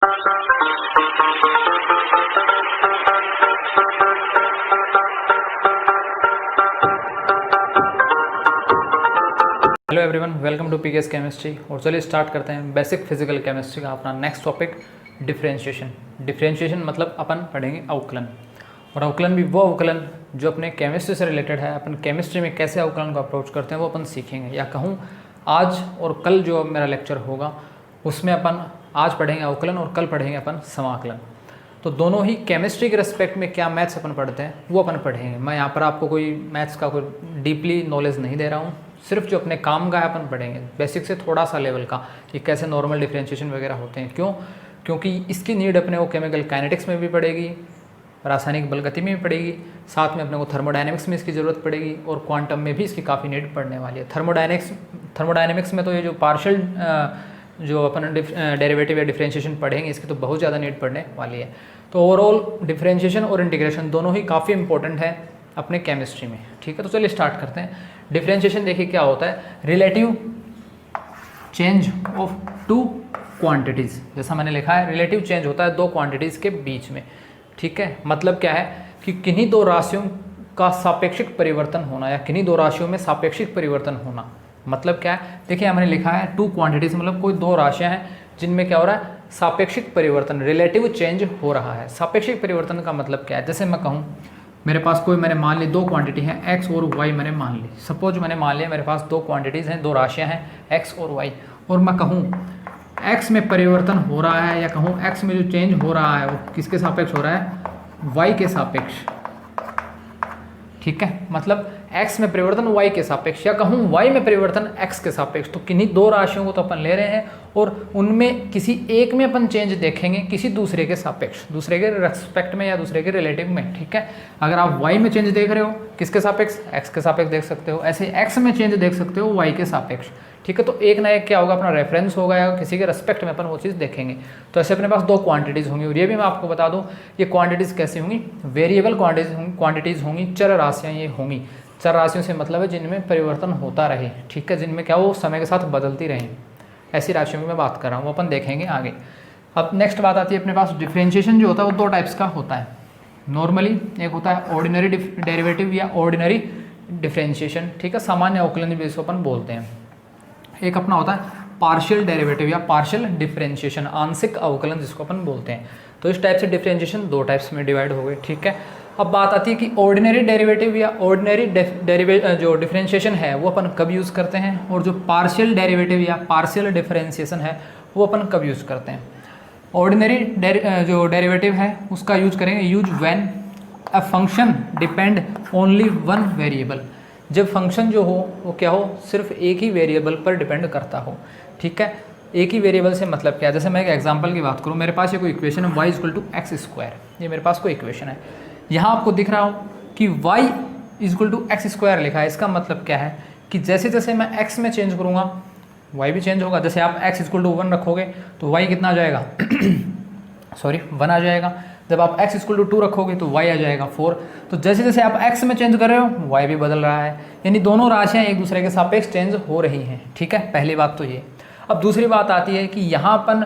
Hello everyone, welcome to PKS chemistry. और चलिए start करते हैं बेसिक फिजिकल केमिस्ट्री का अपना नेक्स्ट टॉपिक डिफरेंशिएशन। डिफरेंशिएशन मतलब अपन पढ़ेंगे अवकलन, और अवकलन भी वो अवकलन जो अपने केमिस्ट्री से रिलेटेड है। अपन केमिस्ट्री में कैसे अवकलन को अप्रोच करते हैं वो अपन सीखेंगे, या कहूँ आज और कल जो मेरा लेक्चर होगा उसमें अपन आज पढ़ेंगे अवकलन और कल पढ़ेंगे अपन समाकलन। तो दोनों ही केमिस्ट्री के रिस्पेक्ट में क्या मैथ्स अपन पढ़ते हैं वो अपन पढ़ेंगे। मैं यहाँ पर आपको कोई मैथ्स का कोई डीपली नॉलेज नहीं दे रहा हूँ, सिर्फ जो अपने काम का है अपन पढ़ेंगे, बेसिक से थोड़ा सा लेवल का, ये कैसे नॉर्मल डिफरेंशिएशन वगैरह होते हैं। क्योंकि इसकी नीड अपने को केमिकल काइनेटिक्स में भी पड़ेगी, रासायनिक बलगति में भी पड़ेगी, साथ में अपने को थर्मोडायनेमिक्स में इसकी ज़रूरत पड़ेगी, और क्वांटम में भी इसकी काफ़ी नीड पड़ने वाली है। थर्मोडायनेमिक्स में तो ये जो पार्शियल जो अपन डेरिवेटिव या डिफरेंशिएशन पढ़ेंगे इसकी तो बहुत ज़्यादा नीड पड़ने वाली है। तो ओवरऑल डिफरेंशिएशन और इंटीग्रेशन दोनों ही काफ़ी इंपॉर्टेंट है अपने केमिस्ट्री में। ठीक है, तो चलिए स्टार्ट करते हैं। डिफरेंशिएशन देखिए क्या होता है, relative change of two quantities. जैसा मैंने लिखा है, रिलेटिव चेंज होता है दो क्वांटिटीज़ के बीच में। ठीक है, मतलब क्या है कि किन्हीं दो राशियों का सापेक्षिक परिवर्तन होना, या किन्हीं दो राशियों में सापेक्षिक परिवर्तन होना। मतलब क्या है, देखिए मैंने लिखा है टू क्वांटिटीज़, मतलब कोई दो राशियाँ हैं जिनमें क्या हो रहा है, सापेक्षिक परिवर्तन, रिलेटिव चेंज हो रहा है। सापेक्षिक परिवर्तन का मतलब क्या है, जैसे मैं कहूँ मेरे पास कोई, मैंने मान ली दो क्वांटिटी हैं एक्स और वाई, मैंने मान ली, सपोज मैंने मान लिया मेरे पास दो क्वांटिटीज़ हैं, दो राशियां हैं एक्स और वाई, और मैं कहूँ एक्स में परिवर्तन हो रहा है, या कहूँ एक्स में जो चेंज हो रहा है वो किसके सापेक्ष हो रहा है, वाई के सापेक्ष। ठीक है, मतलब x में परिवर्तन y के सापेक्ष, या कहूँ y में परिवर्तन x के सापेक्ष। तो किन्हीं दो राशियों को तो अपन ले रहे हैं और उनमें किसी एक में अपन चेंज देखेंगे किसी दूसरे के सापेक्ष, दूसरे के रेस्पेक्ट में या दूसरे के रिलेटिव में। ठीक है, अगर आप y में चेंज देख रहे हो किसके सापेक्ष, x के सापेक्ष देख सकते हो, ऐसे x में चेंज देख सकते हो y के सापेक्ष। ठीक है, तो एक ना एक क्या होगा, अपना रेफरेंस होगा या किसी के रेस्पेक्ट में अपन वो चीज़ देखेंगे। तो ऐसे अपने पास दो क्वांटिटीज़ होंगी, और ये भी मैं आपको बता दूँ ये क्वांटिटीज़ कैसी होंगी, वेरिएबल क्वांटिटीज़ होंगी, चर राशियाँ ये होंगी। चर राशियों से मतलब है जिनमें परिवर्तन होता रहे। ठीक है, जिनमें क्या वो समय के साथ बदलती रहें, ऐसी राशियों की मैं बात कर रहा हूँ, वो अपन देखेंगे आगे। अब नेक्स्ट बात आती है अपने पास डिफरेंशिएशन जो होता है वो दो टाइप्स का होता है नॉर्मली। एक होता है ऑर्डिनरी डेरिवेटिव या ऑर्डिनरी डिफरेंशिएशन। ठीक है, सामान्य अवकलन जिसको अपन बोलते हैं। एक अपना होता है पार्शियल डेरिवेटिव या पार्शियल डिफरेंशिएशन, आंशिक अवकलन जिसको अपन बोलते हैं। तो इस टाइप से डिफरेंशिएशन दो टाइप्स में डिवाइड हो गए। ठीक है, अब बात आती है कि ऑर्डिनरी डेरिवेटिव या ऑर्डिनरी जो डिफरेंशिएशन है वो अपन कब यूज़ करते हैं, और जो पार्शियल डेरिवेटिव या पार्शियल डिफरेंशिएशन है वो अपन कब यूज़ करते हैं। ऑर्डिनरी जो डेरिवेटिव है उसका यूज करेंगे use when a function depend only one variable, जब फंक्शन जो हो वो क्या हो, सिर्फ एक ही वेरिएबल पर डिपेंड करता हो। ठीक है, एक ही वेरिएबल से मतलब क्या है, जैसे मैं एक एग्जांपल की बात करूँ, मेरे पास ये कोई इक्वेशन है y = x², ये मेरे पास कोई इक्वेशन है। यहाँ आपको दिख रहा हो कि y = x² लिखा है। इसका मतलब क्या है कि जैसे जैसे मैं x में चेंज करूँगा y भी चेंज होगा। जैसे आप x = 1 रखोगे तो y कितना आ जाएगा सॉरी 1 आ जाएगा। जब आप x = 2 रखोगे तो y आ जाएगा 4। तो जैसे जैसे आप x में चेंज कर रहे हो y भी बदल रहा है, यानी दोनों राशियाँ एक दूसरे के सापेक्ष चेंज हो रही हैं। ठीक है, पहली बात तो ये। अब दूसरी बात आती है कि यहाँ अपन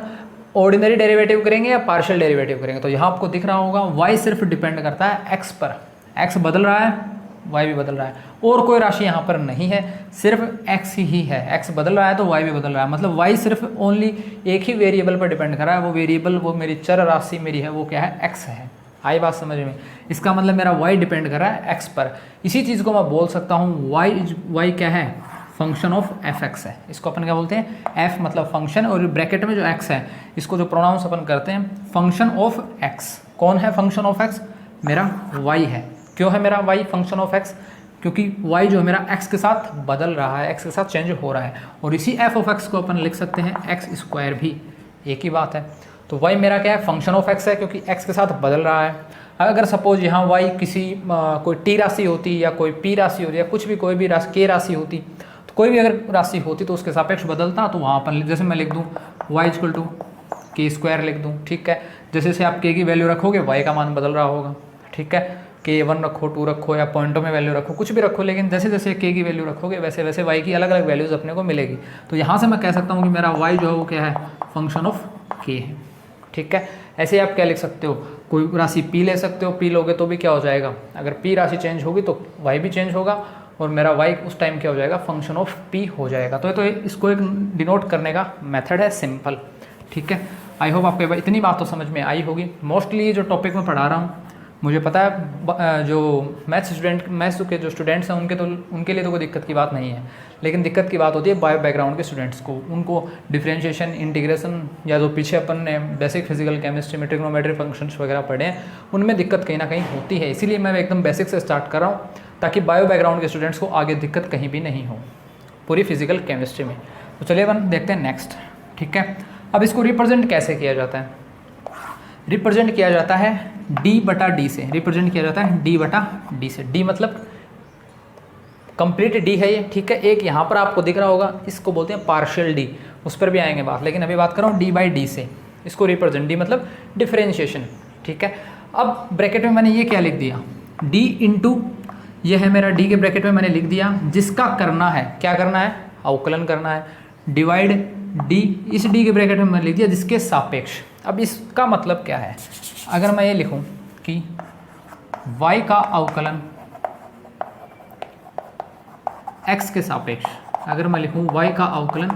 ऑर्डिनरी डेरिवेटिव करेंगे या पार्शियल डेरिवेटिव करेंगे। तो यहाँ आपको दिख रहा होगा y सिर्फ डिपेंड करता है x पर, x बदल रहा है y भी बदल रहा है, और कोई राशि यहाँ पर नहीं है, सिर्फ x ही है। x बदल रहा है तो y भी बदल रहा है, मतलब y सिर्फ ओनली एक ही वेरिएबल पर डिपेंड कर रहा है। वो वेरिएबल, वो मेरी चर राशि मेरी है, वो क्या है, x है। आई बात समझ में? इसका मतलब मेरा y डिपेंड कर रहा है x पर। इसी चीज़ को मैं बोल सकता हूँ y क्या है, फंक्शन ऑफ fx है। इसको अपन क्या बोलते हैं, f मतलब फंक्शन, और ब्रैकेट में जो x है इसको जो प्रोनाउंस अपन करते हैं फंक्शन ऑफ x। कौन है फंक्शन ऑफ x, मेरा y है। क्यों है मेरा y फंक्शन ऑफ x, क्योंकि y जो है मेरा x के साथ बदल रहा है, x के साथ चेंज हो रहा है। और इसी f ऑफ x को अपन लिख सकते हैं x², भी एक ही बात है। तो y मेरा क्या है, फंक्शन ऑफ x है, क्योंकि x के साथ बदल रहा है। अगर सपोज यहाँ y किसी कोई t राशि होती, या कोई p राशि होती, या कुछ भी कोई भी राशि k राशि होती, तो कोई भी अगर राशि होती तो उसके सापेक्ष बदलता, तो वहाँ पर जैसे मैं लिख दूँ y = k² लिख दूँ। ठीक है, जैसे जैसे आप k की वैल्यू रखोगे y का मान बदल रहा होगा। ठीक है, k 1 रखो, 2 रखो, या पॉइंटों में वैल्यू रखो, कुछ भी रखो, लेकिन जैसे जैसे k की वैल्यू रखोगे वैसे वैसे y की अलग अलग वैल्यूज़ अपने को मिलेगी। तो यहाँ से मैं कह सकता हूँ कि मेरा y जो है वो क्या है, फंक्शन ऑफ k है। ठीक है। ऐसे आप क्या लिख सकते हो, कोई राशि p ले सकते हो, p लोगे तो भी क्या हो जाएगा, अगर p राशि चेंज होगी तो y भी चेंज होगा और मेरा y उस टाइम क्या हो जाएगा, फंक्शन ऑफ p हो जाएगा। तो इसको एक डिनोट करने का मेथड है सिंपल, ठीक है। आई होप आपको इतनी बात तो समझ में आई होगी। मोस्टली जो टॉपिक मैं पढ़ा रहा हूँ मुझे पता है जो मैथ्स के जो स्टूडेंट्स हैं उनके लिए तो कोई दिक्कत की बात नहीं है, लेकिन दिक्कत की बात होती है बायो बैकग्राउंड के स्टूडेंट्स को। उनको डिफरेंशिएशन, इंटीग्रेशन या जो पीछे अपन ने बेसिक फिजिकल केमिस्ट्री में ट्रिग्नोमेट्री फंक्शंस वगैरह पढ़े हैं उनमें दिक्कत कहीं ना कहीं होती है। इसीलिए मैं एकदम बेसिक से स्टार्ट कर रहा हूँ ताकि बायो बैकग्राउंड के स्टूडेंट्स को आगे दिक्कत कहीं भी नहीं हो पूरी फिजिकल केमिस्ट्री में। तो चलिए अपन देखते हैं नेक्स्ट, ठीक है। अब इसको रिप्रेजेंट कैसे किया जाता है, रिप्रेजेंट किया जाता है d/d से, रिप्रेजेंट किया जाता है d/d से। d मतलब कंप्लीट d है ये, ठीक है। एक यहाँ पर आपको दिख रहा होगा, इसको बोलते हैं पार्शियल d, उस पर भी आएंगे बात, लेकिन अभी बात कर रहा हूँ d/d से। इसको रिप्रेजेंट, d मतलब डिफरेंशिएशन, ठीक है। अब ब्रैकेट में मैंने ये क्या लिख दिया, d इंटू ये है मेरा d के ब्रैकेट में मैंने लिख दिया जिसका करना है, क्या करना है, अवकलन करना है, डिवाइड d, इस d के ब्रैकेट में मैंने लिख दिया जिसके सापेक्ष। अब इसका मतलब क्या है, अगर मैं ये लिखूं कि y का अवकलन x के सापेक्ष, अगर मैं लिखूं y का अवकलन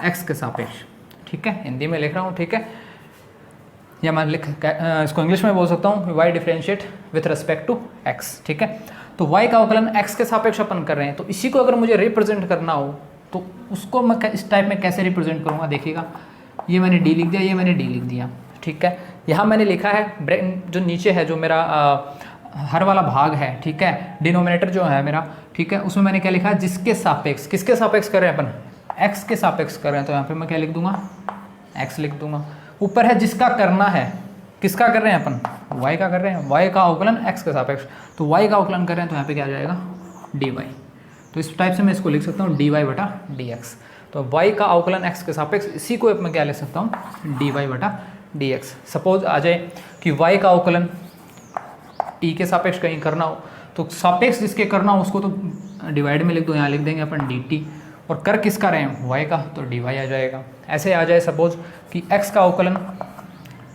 x के सापेक्ष, ठीक है, हिंदी में लिख रहा हूं, ठीक है, या मैं इसको इंग्लिश में बोल सकता हूं y differentiate with respect to x, ठीक है। तो y का अवकलन x के सापेक्ष अपन कर रहे हैं, तो इसी को अगर मुझे रिप्रेजेंट करना हो तो उसको मैं इस टाइप में कैसे रिप्रेजेंट करूँगा, देखिएगा ये मैंने d लिख दिया, ये मैंने d लिख दिया, ठीक है। यहाँ मैंने लिखा है जो नीचे है, जो मेरा हर वाला भाग है, ठीक है, डिनोमिनेटर जो है मेरा, ठीक है, उसमें मैंने क्या लिखा है, जिसके सापेक्ष, किसके सापेक्ष कर रहे हैं अपन, x के सापेक्ष कर रहे हैं, तो यहाँ पे मैं क्या लिख दूंगा, x लिख दूंगा। ऊपर है जिसका करना है, किसका कर रहे हैं अपन, y का कर रहे हैं, y का अवकलन x के सापेक्ष, तो y का अवकलन कर रहे हैं तो यहाँ पे क्या आ जाएगा, dy। तो इस टाइप से मैं इसको लिख सकता हूँ dy/dx। तो y का अवकलन x के सापेक्ष, इसी को मैं क्या लिख सकता हूँ, dy/dx। सपोज आ जाए कि y का अवकलन t के सापेक्ष कहीं करना हो, तो सापेक्ष जिसके करना हो उसको तो डिवाइड में लिख दो, यहाँ लिख देंगे अपन dt, और कर किसका रहे हैं, y का, तो dy आ जाएगा। ऐसे आ जाए सपोज कि x का अवकलन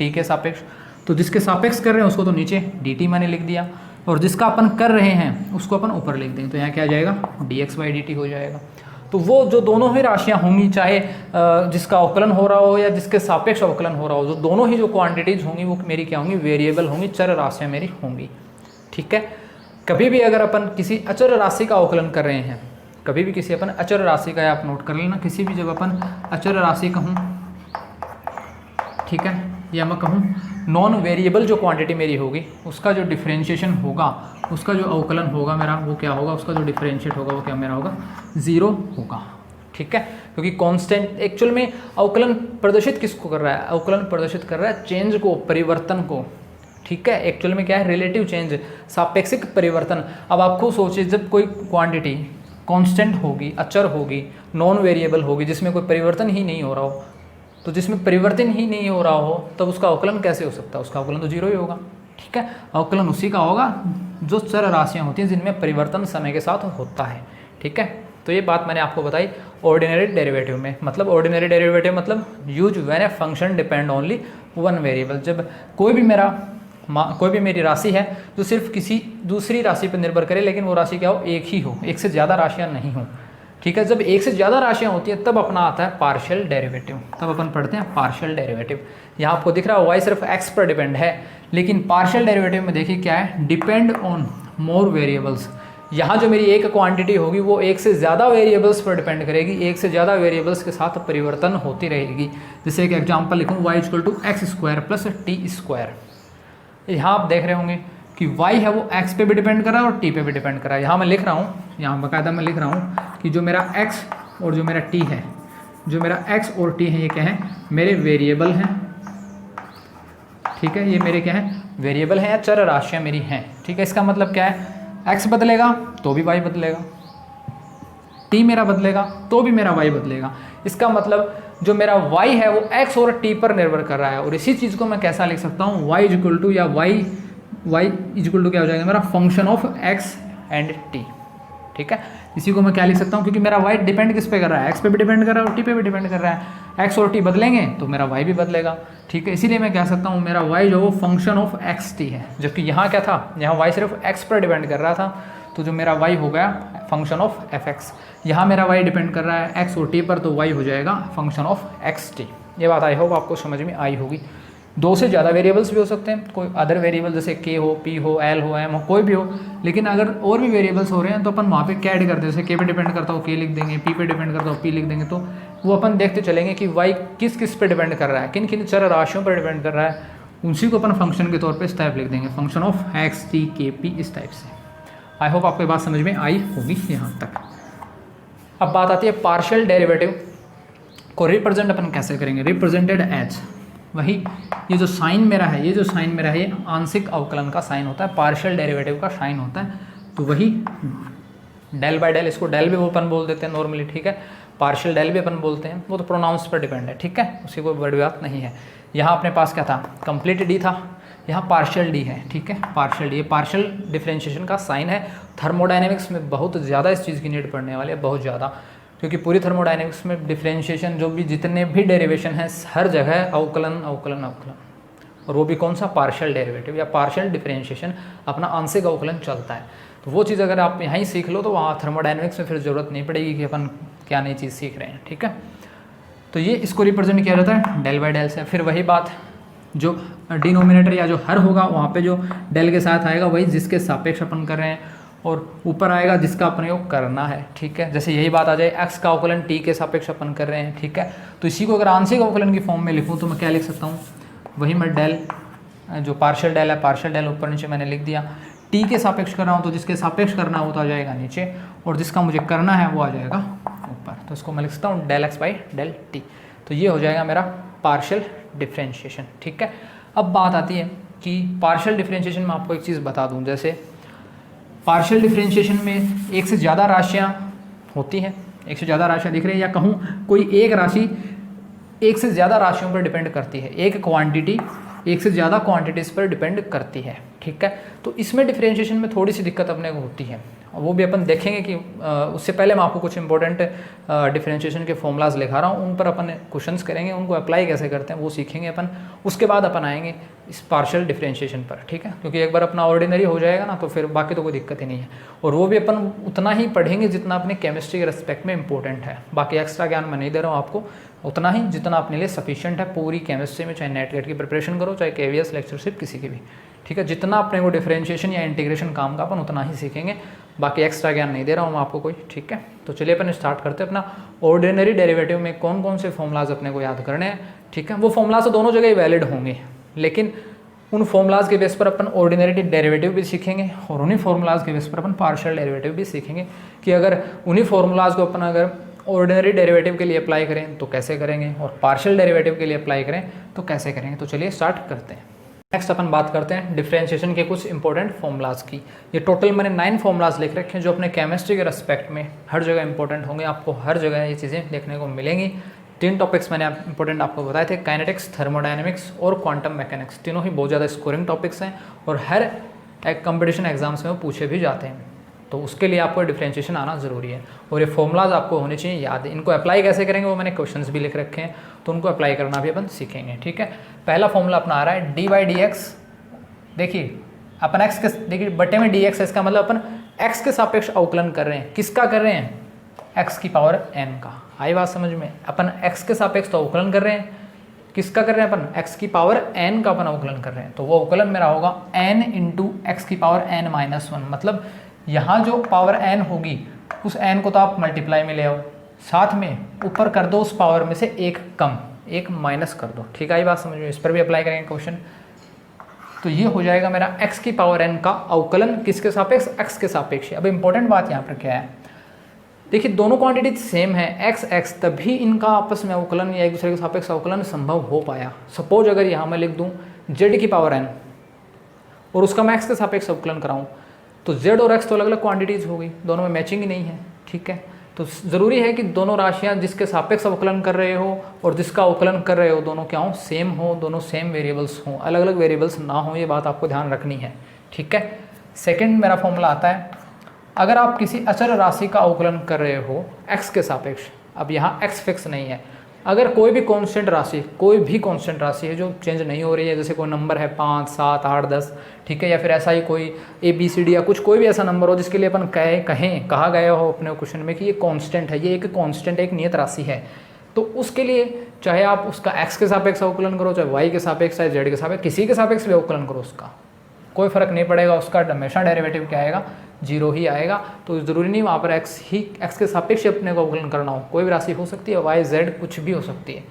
t के सापेक्ष, तो जिसके सापेक्ष कर रहे हैं उसको तो नीचे dt मैंने लिख दिया, और जिसका अपन कर रहे हैं उसको अपन ऊपर लिख देंगे, तो यहाँ क्या आ जाएगा, dx/dt हो जाएगा। तो वो जो दोनों ही राशियाँ होंगी, चाहे जिसका अवकलन हो रहा हो या जिसके सापेक्ष अवकलन हो रहा हो, जो दोनों ही जो क्वांटिटीज़ होंगी वो मेरी क्या होंगी, वेरिएबल होंगी, चर राशियाँ मेरी होंगी, ठीक है। कभी भी अगर अपन किसी अचर राशि का अवकलन कर रहे हैं, कभी भी किसी अपन अचर राशि का, आप नोट कर लेना, किसी भी जब अपन अचर राशि कहूँ, ठीक है, या मैं कहूँ नॉन वेरिएबल जो क्वांटिटी मेरी होगी उसका जो डिफरेंशिएशन होगा, उसका जो अवकलन होगा मेरा, वो क्या होगा, उसका जो डिफरेंशिएट होगा वो क्या मेरा होगा, 0 होगा, ठीक है। क्योंकि कांस्टेंट एक्चुअल में अवकलन प्रदर्शित किसको कर रहा है, अवकलन प्रदर्शित कर रहा है चेंज को, परिवर्तन को, ठीक है। एक्चुअल में क्या है, रिलेटिव चेंज, सापेक्षिक परिवर्तन। अब आप खुद सोचिए, जब कोई क्वांटिटी कांस्टेंट होगी, अचर होगी, नॉन वेरिएबल होगी, जिसमें कोई परिवर्तन ही नहीं हो रहा हो, तो जिसमें परिवर्तन ही नहीं हो रहा हो तब उसका अवकलन कैसे हो सकता है, उसका अवकलन तो 0 ही होगा, ठीक है। अवकलन उसी का होगा जो चर राशियाँ होती हैं जिनमें परिवर्तन समय के साथ होता है, ठीक है। तो ये बात मैंने आपको बताई ऑर्डिनरी डेरिवेटिव में। मतलब ऑर्डिनरी डेरिवेटिव मतलब use when a function depend only one variable, जब कोई भी मेरी राशि है जो सिर्फ किसी दूसरी राशि पर निर्भर करे, लेकिन वो राशि क्या हो, एक ही हो, एक से ज़्यादा राशियाँ नहीं हो, ठीक है। जब एक से ज़्यादा राशियाँ होती हैं तब अपना आता है पार्शियल डेरिवेटिव, तब अपन पढ़ते हैं पार्शियल डेरिवेटिव। यहाँ आपको दिख रहा है y सिर्फ x पर डिपेंड है, लेकिन पार्शियल डेरिवेटिव में देखिए क्या है, डिपेंड ऑन मोर वेरिएबल्स। यहाँ जो मेरी एक क्वांटिटी होगी वो एक से ज़्यादा वेरिएबल्स पर डिपेंड करेगी, एक से ज़्यादा वेरिएबल्स के साथ परिवर्तन होती रहेगी। जैसे एक एग्जाम्पल लिखूँ, y = x² + t²। यहाँ आप देख रहे होंगे कि y है वो x पे भी डिपेंड कर रहा है और t पे भी डिपेंड कर रहा है। यहाँ मैं लिख रहा हूँ, यहाँ बाकायदा मैं लिख रहा हूँ कि जो मेरा x और जो मेरा t है, जो मेरा x और t है ये क्या है, मेरे वेरिएबल हैं, ठीक है। ये मेरे क्या है, वेरिएबल हैं या चर राशियाँ मेरी हैं, ठीक है। इसका मतलब क्या है, x बदलेगा तो भी y बदलेगा, t मेरा बदलेगा तो भी मेरा y बदलेगा। इसका मतलब जो मेरा y है वो x और t पर निर्भर कर रहा है। और इसी चीज़ को मैं कैसा लिख सकता हूँ, y = या y क्या हो जाएगा मेरा, function of x and t, ठीक है। इसी को मैं क्या लिख सकता हूँ, क्योंकि मेरा y डिपेंड किस पे कर रहा है, x पे भी डिपेंड कर रहा है और t पे भी डिपेंड कर रहा है। x और t बदलेंगे तो मेरा y भी बदलेगा, ठीक है। इसीलिए मैं कह सकता हूँ मेरा y जो वो फंक्शन ऑफ xt है, जबकि यहाँ क्या था, यहाँ y सिर्फ x पर डिपेंड कर रहा था, तो जो मेरा y हो गया फंक्शन ऑफ fx। यहाँ मेरा y डिपेंड कर रहा है x और t पर, तो y हो जाएगा फंक्शन ऑफ xt। ये बात आई होप आपको समझ में आई होगी। दो से ज़्यादा वेरिएबल्स भी हो सकते हैं, कोई अदर वेरिएबल जैसे k हो, p हो, l हो, m हो, कोई भी हो, लेकिन अगर और भी वेरिएबल्स हो रहे हैं तो अपन वहाँ पे क्या ऐड करते हैं, जैसे k पे डिपेंड करता हो k लिख देंगे, p पे डिपेंड करता हो p लिख देंगे, तो वो अपन देखते चलेंगे कि y किस किस पे डिपेंड कर रहा है, किन किन चर राशियों पर डिपेंड कर रहा है, उसी को अपन फंक्शन के तौर पर इस टाइप लिख देंगे, function of x t k p, इस टाइप से। आई होप आपको बात समझ में आई होगी यहाँ तक। अब बात आती है पार्शियल डेरिवेटिव को रिप्रेजेंट अपन कैसे करेंगे, रिप्रेजेंटेड एज, वही ये जो साइन मेरा है, ये जो साइन मेरा है, ये आंशिक अवकलन का साइन होता है, पार्शियल डेरिवेटिव का साइन होता है, तो वही डेल बाय डेल, इसको डेल भी अपन बोल देते हैं नॉर्मली, ठीक है, पार्शियल डेल भी अपन बोलते हैं, वो तो प्रोनाउंस पर डिपेंड है, ठीक है, उसी कोई बड़ी बात नहीं है। यहाँ अपने पास क्या था, कंप्लीट डी था, यहाँ पार्शियल डी है, ठीक है, पार्शियल डी, ये पार्शियल डिफरेंशिएशन का साइन है। थर्मोडाइनमिक्स में बहुत ज़्यादा इस चीज़ की नीड पड़ने वाली है, बहुत ज़्यादा, क्योंकि पूरी थर्मोडाइनमिक्स में डिफरेंशिएशन जो भी जितने भी डेरिवेशन हैं हर जगह अवकलन अवकलन अवकलन, और वो भी कौन सा, पार्शियल डेरिवेटिव या पार्शियल डिफरेंशिएशन, अपना आंशिक अवकलन चलता है। तो वो चीज़ अगर आप यहाँ ही सीख लो तो वहाँ थर्मोडाइनमिक्स में फिर ज़रूरत नहीं पड़ेगी कि अपन क्या नई चीज़ सीख रहे हैं, ठीक है। तो ये इसको रिप्रेजेंट किया जाता है डेल बाय डेल से। फिर वही बात, जो डिनोमिनेटर या जो हर होगा वहाँ पे जो डेल के साथ आएगा वही जिसके सापेक्ष अपन कर रहे हैं, और ऊपर आएगा जिसका अपन को करना है, ठीक है। जैसे यही बात आ जाए x का अवकलन t के सापेक्ष अपन कर रहे हैं, ठीक है, तो इसी को अगर आंशिक अवकलन की फॉर्म में लिखूँ तो मैं क्या लिख सकता हूँ, वही मैं डेल, जो पार्शियल डेल है, पार्शियल डेल ऊपर नीचे मैंने लिख दिया, t के सापेक्ष कर रहा हूँ तो जिसके सापेक्ष करना है वो तो आ जाएगा नीचे, और जिसका मुझे करना है वो आ जाएगा ऊपर, तो इसको मैं लिख सकता हूँ del x by del t। तो ये हो जाएगा मेरा पार्शियल डिफ्रेंशिएशन, ठीक है। अब बात आती है कि पार्शियल डिफ्रेंशिएशन में आपको एक चीज़ बता दूं, जैसे पार्शियल डिफ्रेंशिएशन में एक से ज़्यादा राशियां होती हैं, एक से ज़्यादा राशियां दिख रही हैं, या कहूँ कोई एक राशि एक से ज़्यादा राशियों पर डिपेंड करती है, एक क्वांटिटी एक से ज़्यादा क्वांटिटीज़ पर डिपेंड करती है, ठीक है। तो इसमें डिफरेंशिएशन में थोड़ी सी दिक्कत अपने को होती है, और वो भी अपन देखेंगे कि उससे पहले मैं आपको कुछ इंपॉर्टेंट डिफरेंशिएशन के फॉर्मूलाज लिखा रहा हूँ, उन पर अपन क्वेश्चंस करेंगे, उनको अप्लाई कैसे करते हैं वो सीखेंगे अपन, उसके बाद अपन आएंगे इस पार्शियल डिफरेंशिएशन पर, ठीक है। क्योंकि एक बार अपना ऑर्डिनरी हो जाएगा ना तो फिर बाकी तो कोई दिक्कत ही नहीं है, और वो भी अपन उतना ही पढ़ेंगे जितना अपने केमिस्ट्री के रिस्पेक्ट में इंपॉर्टेंट है। बाकी एक्स्ट्रा ज्ञान मैं नहीं दे रहा हूँ आपको, उतना ही जितना अपने लिए सफिशिएंट है पूरी केमिस्ट्री में, चाहे नेट गेट की प्रिपरेशन करो, चाहे केवीएस लेक्चरशिप किसी की भी, ठीक है। जितना अपने को डिफरेंशिएशन या इंटीग्रेशन काम का अपन उतना ही सीखेंगे, बाकी एक्स्ट्रा ज्ञान नहीं दे रहा हूँ मैं आपको कोई, ठीक है। तो चलिए अपन स्टार्ट करते हैं अपना ऑर्डिनरी डेरिवेटिव में कौन कौन से फॉर्मूलाज अपने को याद करने हैं, ठीक है। वो फॉर्मूलाज तो दोनों जगह ही वैलिड होंगे, लेकिन उन फॉर्मूलाज के बेस पर अपन ऑर्डिनरी डेरिवेटिव भी सीखेंगे, और उन्हीं फॉर्मूलाज के बेस पर अपन पार्शियल डेरिवेटिव भी सीखेंगे कि अगर उन्हीं फॉर्मूलाज को अपन अगर ऑर्डिनरी डेरिवेटिव के लिए अप्लाई करें तो कैसे करेंगे, और पार्शियल डेरिवेटिव के लिए अप्लाई करें तो कैसे करेंगे। तो चलिए स्टार्ट करते हैं। नेक्स्ट अपन बात करते हैं डिफरेंशिएशन के कुछ इंपॉर्टेंट फॉर्मूलाज की। ये टोटल मैंने 9 फॉर्मूलाज लिख रखे हैं जो अपने केमिस्ट्री के रिस्पेक्ट में हर जगह इंपॉर्टेंट होंगे, आपको हर जगह ये चीज़ें देखने को मिलेंगी। 3 टॉपिक्स मैंने इंपॉर्टेंट आपको बताए थे, काइनेटिक्स, थर्मोडायनेमिक्स और क्वांटम मैकेनिक्स। तीनों ही बहुत ज़्यादा स्कोरिंग टॉपिक्स हैं और हर एक कंपटीशन एग्जाम्स में वो पूछे भी जाते हैं, तो उसके लिए आपको डिफरेंशिएशन आना ज़रूरी है, और ये फॉर्मूलाज आपको होने चाहिए याद। इनको अप्लाई कैसे करेंगे वो मैंने क्वेश्चंस भी लिख रखे हैं, तो उनको अप्लाई करना भी अपन सीखेंगे, ठीक है। पहला फॉर्मूला अपना आ रहा है डी बाई डी एक्स। देखिए अपन एक्स के, देखिए बटे में डी एक्स है, इसका मतलब अपन एक्स के सापेक्ष अवकलन कर रहे हैं। किसका कर रहे हैं? एक्स की पावर एन का। आई बात समझ में? अपन एक्स के सापेक्ष तो अवकलन कर रहे हैं, किसका कर रहे हैं अपन? एक्स की पावर एन का अपन अवकलन कर रहे हैं, तो वो अवकलन मेरा होगा एन इंटू एक्स की पावर एन माइनस 1। मतलब यहाँ जो पावर एन होगी उस एन को तो आप मल्टीप्लाई में ले आओ, साथ में ऊपर कर दो उस पावर में से एक कम, एक माइनस कर दो, ठीक है। ये बात समझ में? इस पर भी अप्लाई करेंगे क्वेश्चन। तो ये हो जाएगा मेरा x की पावर n का अवकलन किसके सापेक्ष? x के सापेक्ष। अब इंपॉर्टेंट बात यहाँ पर क्या है, देखिए दोनों क्वांटिटी सेम है x x, तभी इनका आपस में अवकलन या एक दूसरे के सापेक्ष अवकलन संभव हो पाया। सपोज अगर यहाँ मैं लिख दूँ z की पावर n और उसका मैं x के सापेक्ष अवकलन कराऊँ, तो z और x तो अलग अलग क्वांटिटीज़ हो गई, दोनों में मैचिंग ही नहीं है, ठीक है। तो ज़रूरी है कि दोनों राशियाँ जिसके सापेक्ष अवकलन कर रहे हो और जिसका अवकलन कर रहे हो दोनों क्या हो? सेम हो, दोनों सेम वेरिएबल्स हों, अलग अलग वेरिएबल्स ना हो, ये बात आपको ध्यान रखनी है, ठीक है। सेकंड मेरा फॉर्मूला आता है अगर आप किसी अचर राशि का अवकलन कर रहे हो x के सापेक्ष, अब यहाँ x फिक्स नहीं है, अगर कोई भी कांस्टेंट राशि, कोई भी कांस्टेंट राशि है जो चेंज नहीं हो रही है, जैसे कोई नंबर है 5, 7, 8, 10, ठीक है, या फिर ऐसा ही कोई ABCD या कोई भी ऐसा नंबर हो जिसके लिए अपन कहा गया हो अपने क्वेश्चन में कि ये कांस्टेंट है, ये एक कांस्टेंट, एक नियत राशि है, तो उसके लिए चाहे आप उसका x के सापेक्ष अवकलन करो, चाहे y के सापेक्ष, चाहे z के सापेक्ष, किसी के सापेक्ष भी अवकलन करो, उसका कोई फर्क नहीं पड़ेगा, उसका हमेशा डेरिवेटिव क्या आएगा, 0 ही आएगा। तो ज़रूरी नहीं वहाँ पर x के सापेक्ष अपने को अवकलन करना हो, कोई भी राशि हो सकती है, y z कुछ भी हो सकती है,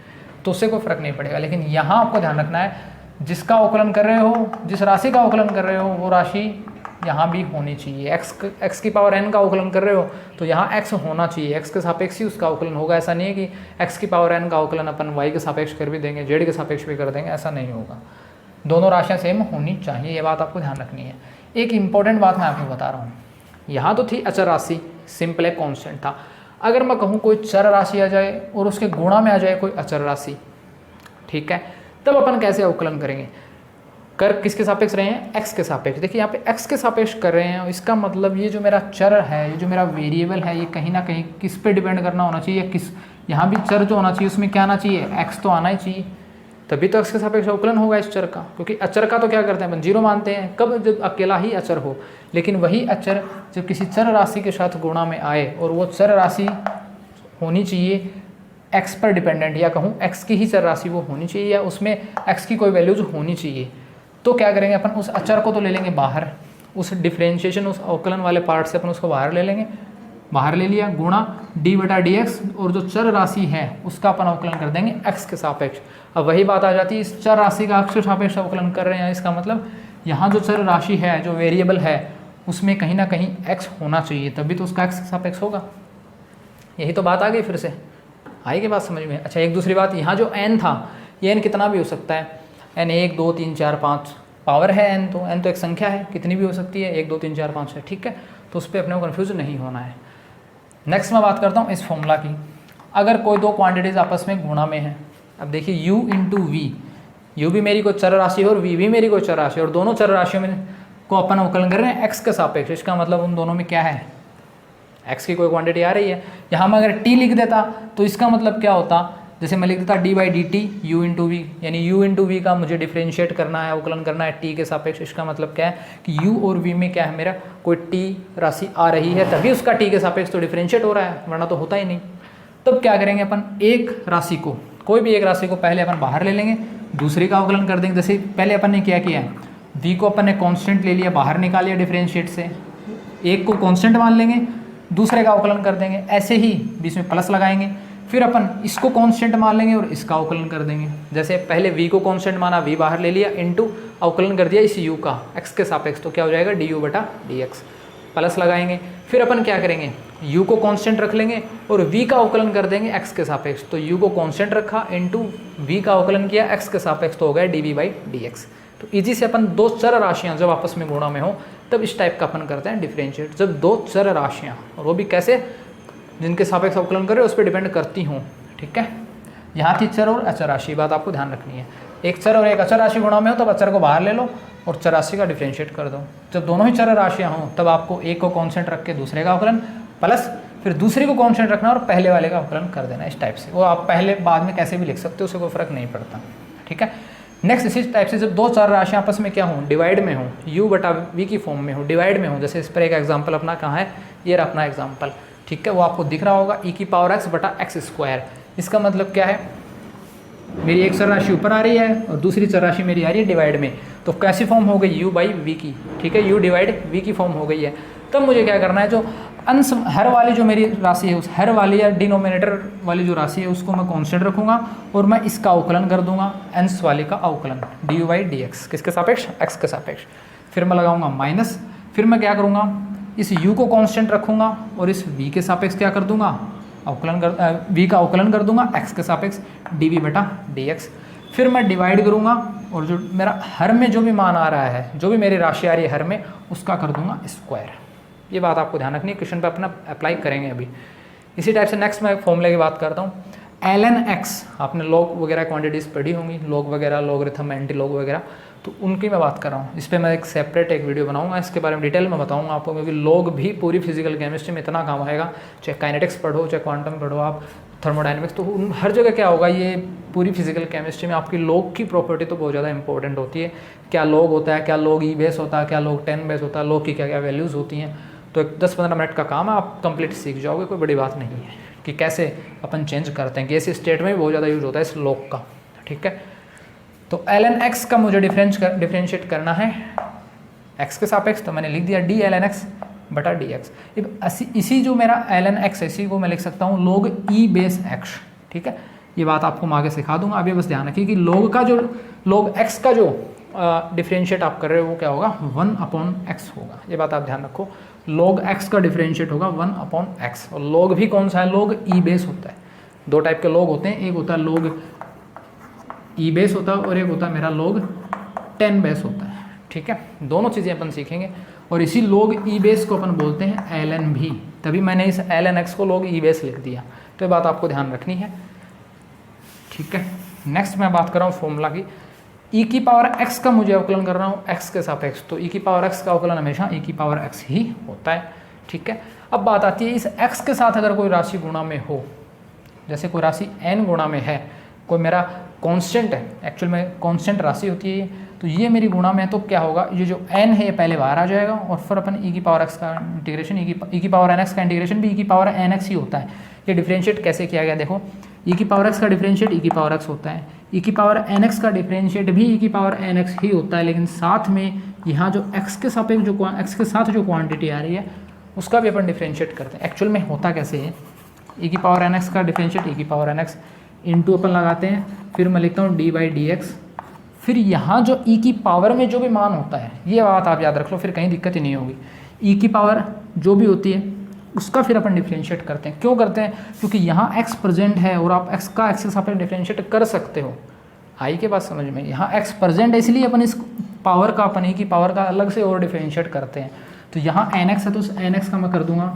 तो उससे कोई फर्क नहीं पड़ेगा। लेकिन यहाँ आपको ध्यान रखना है, जिसका अवकलन कर रहे हो, जिस राशि का अवकलन कर रहे हो, वो राशि यहाँ भी होनी चाहिए। x की पावर n का अवकलन कर रहे हो तो यहाँ x होना चाहिए, x के सापेक्ष ही उसका अवकलन होगा। ऐसा नहीं है कि x की पावर n का अवकलन अपन y के सापेक्ष कर भी देंगे, z के सापेक्ष भी कर देंगे, ऐसा नहीं होगा। दोनों राशियाँ सेम होनी चाहिए, ये बात आपको ध्यान रखनी है। एक इंपॉर्टेंट बात मैं आपको बता रहा हूँ, यहाँ तो थी अचर राशि, सिंपल है, कॉन्स्टेंट था। अगर मैं कहूँ कोई चर राशि आ जाए और उसके गुणा में आ जाए कोई अचर राशि, ठीक है, तब अपन कैसे अवकलन करेंगे? किसके सापेक्ष रहे हैं? x के सापेक्ष। देखिए यहाँ पे x के सापेक्ष कर रहे हैं, इसका मतलब ये जो मेरा चर है, ये जो मेरा वेरिएबल है, ये कहीं ना कहीं किस पे डिपेंड करना होना चाहिए, किस, यहाँ भी चर जो होना चाहिए उसमें क्या आना चाहिए, x तो आना ही चाहिए, तभी तो x के सापेक्ष अवकलन होगा इस चर का। क्योंकि अचर का तो क्या करते हैं अपन, 0 मानते हैं, कब, जब अकेला ही अचर हो। लेकिन वही अचर जब किसी चर राशि के साथ गुणा में आए और वो चर राशि होनी चाहिए x पर डिपेंडेंट, या कहूँ x की ही चर राशि वो होनी चाहिए, या उसमें x की कोई वैल्यूज होनी चाहिए, तो क्या करेंगे अपन, उस अचर को तो ले लेंगे बाहर, उस डिफ्रेंशिएशन, उस अवकलन वाले पार्ट से अपन उसको बाहर ले लेंगे, बाहर ले लिया, गुणा d/dx, और जो चर राशि है उसका अपन अवकलन कर देंगे x के सापेक्ष। अब वही बात आ जाती है, इस चर राशि का x के सापेक्ष अवकलन कर रहे हैं, इसका मतलब यहाँ जो चर राशि है, जो वेरिएबल है, उसमें कहीं ना कहीं x होना चाहिए, तभी तो उसका x के सापेक्ष होगा। यही तो बात आ गई, फिर से आएगी बात समझ में। अच्छा, एक दूसरी बात, यहाँ जो n था, ये n कितना भी हो सकता है, n 1 2 3 4 5 पावर है, n तो एक संख्या है, कितनी भी हो सकती है, 1 2 3 4 5 है, ठीक है, तो उस पर अपने को कन्फ्यूज नहीं होना है। नेक्स्ट मैं बात करता हूँ इस फॉर्मूला की। अगर कोई दो क्वांटिटीज़ आपस में गुणा में है, अब देखिए u इंटू वी, u भी मेरी कोई चर राशि है और v भी मेरी कोई चर राशि है, और दोनों चर राशियों में को अपन अवकलन कर रहे हैं x के सापेक्ष। इसका मतलब उन दोनों में क्या है, x की कोई क्वांटिटी आ रही है। यहाँ मैं अगर t लिख देता तो इसका मतलब क्या होता, जैसे मैं लिख देता d/dt u इंटू वी, यानी u इंटू वी का मुझे डिफ्रेंशिएट करना है, अवकलन करना है t के सापेक्ष। इसका मतलब क्या है कि u और v में क्या है, मेरा कोई t राशि आ रही है, तभी उसका t के सापेक्ष तो डिफ्रेंशिएट हो रहा है, वरना तो होता ही नहीं। तब क्या करेंगे अपन, एक राशि को, कोई भी एक राशि को पहले अपन बाहर ले लेंगे, दूसरी का अवकलन कर देंगे। जैसे पहले अपन ने क्या किया है, v को अपन ने कांस्टेंट ले लिया, बाहर निकाल लिया डिफरेंशिएट से, एक को कांस्टेंट मान लेंगे, दूसरे का अवकलन कर देंगे, ऐसे ही बीच में प्लस लगाएंगे, फिर अपन इसको कांस्टेंट मान लेंगे और इसका अवकलन कर देंगे। जैसे पहले v को कांस्टेंट माना, v बाहर ले लिया, इनटू अवकलन कर दिया इस u का x के सापेक्ष, तो क्या हो जाएगा du/dx, प्लस लगाएंगे। फिर अपन क्या करेंगे, u को कांस्टेंट रख लेंगे और v का अवकलन कर देंगे x के सापेक्ष, तो u को कांस्टेंट रखा, इनटू v का अवकलन किया x के सापेक्ष, तो हो गया dv/dx। तो इजी से अपन दो चर राशियां जब आपस में गुणा में हो तब इस टाइप का अपन करते हैं डिफरेंशिएट। जब दो चर राशियां, और वो भी कैसे, जिनके सापेक्ष अवकलन कर रहे हो उस पर डिपेंड करती हूँ, ठीक है। यहाँ थी चर और अचर राशि, बात आपको ध्यान रखनी है। एक चर और एक अचर राशि गुणा में हो तब अचर को बाहर ले लो और चर राशि का डिफरेंशिएट कर दो। जब दोनों ही चर राशियाँ हों तब आपको एक को कांस्टेंट रख के दूसरे का अवकलन, प्लस फिर दूसरी को कांस्टेंट रखना और पहले वाले का अवकलन कर देना, इस टाइप से। वो आप पहले बाद में कैसे भी लिख सकते हो, उससे कोई फर्क नहीं पड़ता, ठीक है। नेक्स्ट, इसी टाइप से जब दो चार राशियाँ आपस में क्या हों, डिवाइड में हों, u/v की फॉर्म में हो, डिवाइड में हो, जैसे इस पर एक एग्जाम्पल अपना कहाँ है, ये रहा अपना एग्जाम्पल, ठीक है, वो आपको दिख रहा होगा e⁻x/x²। इसका मतलब क्या है, मेरी एक चर राशि ऊपर आ रही है और दूसरी चर राशि मेरी आ रही है डिवाइड में, तो कैसी फॉर्म हो गई, u/v की, ठीक है, u/v की फॉर्म हो गई है। तब मुझे क्या करना है, जो अंश हर वाली जो मेरी राशि है, उस हर वाली या डिनोमिनेटर वाली जो राशि है उसको मैं कांस्टेंट रखूंगा और मैं इसका अवकलन कर दूंगा, अंश वाले का अवकलन du/dx, किसके सापेक्ष, x के सापेक्ष। फिर मैं लगाऊंगा माइनस, फिर मैं क्या करूंगा, इस u को कांस्टेंट रखूंगा और इस v के सापेक्ष क्या कर दूंगा, v का अवकलन कर दूंगा x के सापेक्ष dv/dx। फिर मैं डिवाइड करूंगा और जो मेरा हर में जो भी मान आ रहा है, जो भी मेरी राशि आ रही है हर में, उसका कर दूंगा स्क्वायर। ये बात आपको ध्यान रखनी है, क्वेश्चन पे अपना अप्लाई करेंगे अभी। इसी टाइप से नेक्स्ट मैं फॉर्मूले की बात करता हूँ, ln x, आपने लॉग वगैरह क्वांटिटीज़ पढ़ी होंगी, लॉग वगैरह, लॉगरिथम, एंटी लॉग वगैरह, तो उनकी मैं बात कर रहा हूँ। इस पर मैं एक सेपरेट एक वीडियो बनाऊंगा, इसके बारे में डिटेल में बताऊंगा आपको, क्योंकि लॉग भी पूरी फिजिकल केमिस्ट्री में इतना काम आएगा, चाहे काइनेटिक्स पढ़ो, चाहे क्वांटम पढ़ो, आप थर्मोडाइनमिक्स, तो हर जगह क्या होगा, ये पूरी फिजिकल केमिस्ट्री में आपकी लॉग की प्रॉपर्टी तो बहुत ज़्यादा इंपॉर्टेंट होती है। क्या लॉग होता है, क्या लॉग ई बेस होता है, क्या लॉग 10 बेस होता है, लॉग की क्या क्या वैल्यूज़ होती हैं। तो एक 10-15 मिनट का काम है, आप कंप्लीट सीख जाओगे, कोई बड़ी बात नहीं है कि कैसे अपन चेंज करते हैं, कि ऐसे स्टेट में भी बहुत ज़्यादा यूज होता है इस लॉग का, ठीक है। तो ln x का मुझे डिफ्रेंशिएट करना है x के सापेक्ष, तो मैंने लिख दिया d ln x बटा dx। इसी जो मेरा ln x है, इसी को मैं लिख सकता हूँ log e बेस x, ठीक है। ये बात आपको मैं आगे सिखा दूंगा, अभी बस ध्यान रखिए कि log x का जो डिफ्रेंशिएट आप कर रहे हो वो क्या होगा, 1/x होगा। ये बात आप ध्यान रखो, log x का डिफ्रेंशिएट होगा 1/x। और log भी कौन सा है, log e बेस होता है। दो टाइप के log होते हैं, एक होता है log ई बेस होता है और एक होता है मेरा log 10 बेस होता है, ठीक है। दोनों चीज़ें अपन सीखेंगे, और इसी log ई बेस को अपन बोलते हैं ln भी, तभी मैंने इस ln x को log ई बेस लिख दिया। तो ये बात आपको ध्यान रखनी है, ठीक है। नेक्स्ट मैं बात कर रहा हूँ फॉर्मूला की, e की पावर x का मुझे अवकलन कर रहा हूँ x के सापेक्ष, तो e की पावर x का अवकलन हमेशा e की पावर x ही होता है, ठीक है। अब बात आती है इस x के साथ अगर कोई राशि गुणा में हो, जैसे कोई राशि n गुणा में है, कोई मेरा कांस्टेंट है, एक्चुअल में कांस्टेंट राशि होती है ये, तो ये मेरी गुणा में है, तो क्या होगा, ये जो n है ये पहले बाहर आ जाएगा, और फिर अपन e की पावर x का इंटीग्रेशन, e की पावर nx का इंटीग्रेशन भी e की पावर nx ही होता है। ये डिफरेंशिएट कैसे किया गया, देखो e की पावर x का डिफरेंशिएट e की पावर x होता है, e की पावर nx का डिफरेंशिएट भी e की पावर nx ही होता है, लेकिन साथ में यहाँ जो x के सापेक्ष जो x के साथ जो क्वांटिटी आ रही है उसका भी अपन डिफरेंशिएट करते हैं। एक्चुअल में होता कैसे है, e की पावर nx का डिफरेंशिएट e की पावर nx इंटू अपन लगाते हैं, फिर मैं लिखता हूँ d/dx, फिर यहाँ जो e की पावर में जो भी मान होता है, ये बात आप याद रख लो, फिर कहीं दिक्कत ही नहीं होगी। e की पावर जो भी होती है उसका फिर अपन डिफरेंशिएट करते हैं। क्यों करते हैं, क्योंकि यहाँ x प्रेजेंट है और आप x का x के साथ डिफरेंशिएट कर सकते हो। आई के बात समझ में, यहाँ x प्रेजेंट है इसलिए अपन इस पावर का, अपन e की पावर का अलग से और डिफरेंशिएट करते हैं। तो यहाँ nx है तो उस nx का मैं कर दूंगा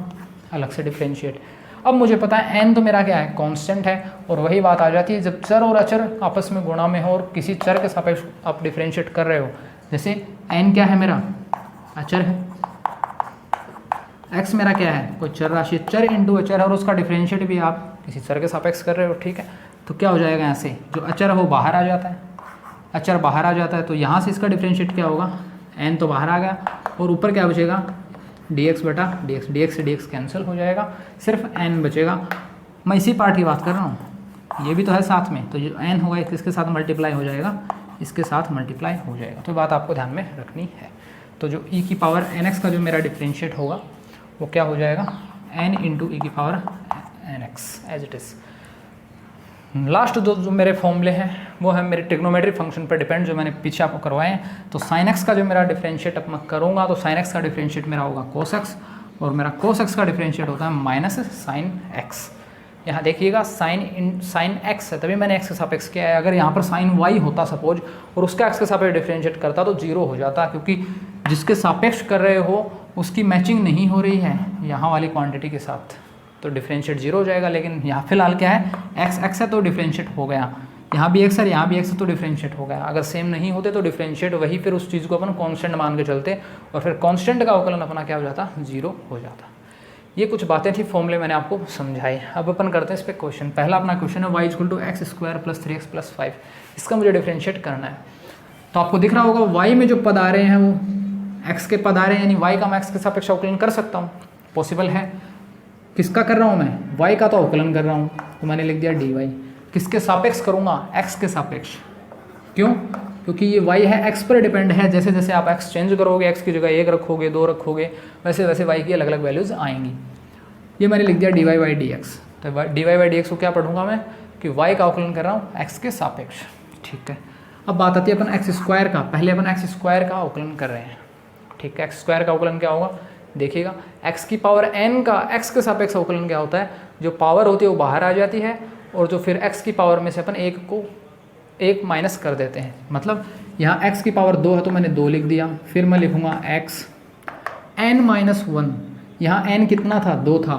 अलग से डिफरेंशिएट। अब मुझे पता है n तो मेरा क्या है, कांस्टेंट है, और वही बात आ जाती है जब चर और अचर आपस में गुणा में हो और किसी चर के सापेक्ष आप डिफरेंशिएट कर रहे हो। जैसे n क्या है मेरा, अचर है, x मेरा क्या है, कोई चर राशि, चर इंटू अचर है, और उसका डिफरेंशिएट भी आप किसी चर के सापेक्ष कर रहे हो, ठीक है। तो क्या हो जाएगा, यहाँ से जो अचर है वो बाहर आ जाता है, अचर बाहर आ जाता है, तो यहाँ से इसका डिफरेंशिएट क्या होगा, n तो बाहर आ गया, और ऊपर क्या बचेगा, dx बटा dx, dx से dx कैंसिल हो जाएगा, सिर्फ n बचेगा। मैं इसी पार्ट की बात कर रहा हूँ, ये भी तो है साथ में, तो जो n होगा इसके साथ मल्टीप्लाई हो जाएगा, इसके साथ मल्टीप्लाई हो जाएगा। तो बात आपको ध्यान में रखनी है। तो जो e की पावर nx का जो मेरा डिफरेंशिएट होगा वो क्या हो जाएगा, n इंटू ई की power nx as it is. Last जो मेरे फॉर्मूले हैं वो है मेरे ट्रिग्नोमेट्रिक फंक्शन पर डिपेंड, जो मैंने पीछे आपको करवाए हैं। तो साइन एक्स का जो मेरा डिफरेंशिएट अब मैं करूँगा, तो साइन एक्स का डिफरेंशिएट मेरा होगा कोस एक्स, और मेरा कोस एक्स का डिफरेंशिएट होता है माइनस साइन एक्स। यहाँ देखिएगा साइन एक्स है, तभी मैंने एक्स के सापेक्ष किया है। अगर यहाँ पर साइन वाई होता सपोज और उसका एक्स के सापेक्ष डिफरेंशिएट करता तो जीरो हो जाता, क्योंकि जिसके सापेक्ष कर रहे हो उसकी मैचिंग नहीं हो रही है यहाँ वाली क्वांटिटी के साथ, तो डिफरेंशिएट जीरो हो जाएगा। लेकिन यहाँ फिलहाल क्या है, एक्स एक्स है तो डिफरेंशिएट हो गया, यहाँ भी एक्स है यहाँ भी एक्स है तो डिफरेंशिएट हो गया। अगर सेम नहीं होते तो डिफरेंशिएट वही, फिर उस चीज़ को अपन कांस्टेंट मान के चलते, और फिर कांस्टेंट का अवकलन अपना क्या हो जाता, जीरो हो जाता। ये कुछ बातें थी, फॉर्मूले मैंने आपको समझाए। अब अपन करते हैं इस पर क्वेश्चन। पहला अपना क्वेश्चन है y = x² + 3x + 5। इसका मुझे डिफरेंशिएट करना है। तो आपको दिख रहा होगा y में जो पद आ रहे हैं वो x के पद आ रहे हैं, यानी y का मैं x के सापेक्ष अवकलन कर सकता हूँ, पॉसिबल है। किसका कर रहा हूँ मैं, y का तो अवकलन कर रहा हूँ, तो मैंने लिख दिया dy। किसके सापेक्ष करूँगा, x के सापेक्ष। क्यों, क्योंकि ये y है x पर डिपेंड है। जैसे जैसे आप x चेंज करोगे, x की जगह 1 रखोगे 2 रखोगे, वैसे वैसे y की अलग अलग वैल्यूज़ आएंगी। ये मैंने लिख दिया dy/dx। तो dy/dx को क्या पढ़ूंगा मैं, कि y का अवकलन कर रहा हूँ x के सापेक्ष, ठीक है। अब बात आती है अपन x² का। पहले अपन x² का अवकलन कर रहे हैं, ठीक है। x² का अवकलन क्या होगा, देखिएगा x की पावर n का x के सापेक्ष अवकलन क्या होता है, जो पावर होती है वो बाहर आ जाती है, और जो फिर x की पावर में से अपन एक माइनस कर देते हैं। मतलब यहाँ x की पावर 2 है तो मैंने 2 लिख दिया, फिर मैं लिखूँगा x n-1। यहाँ n कितना था, 2 था,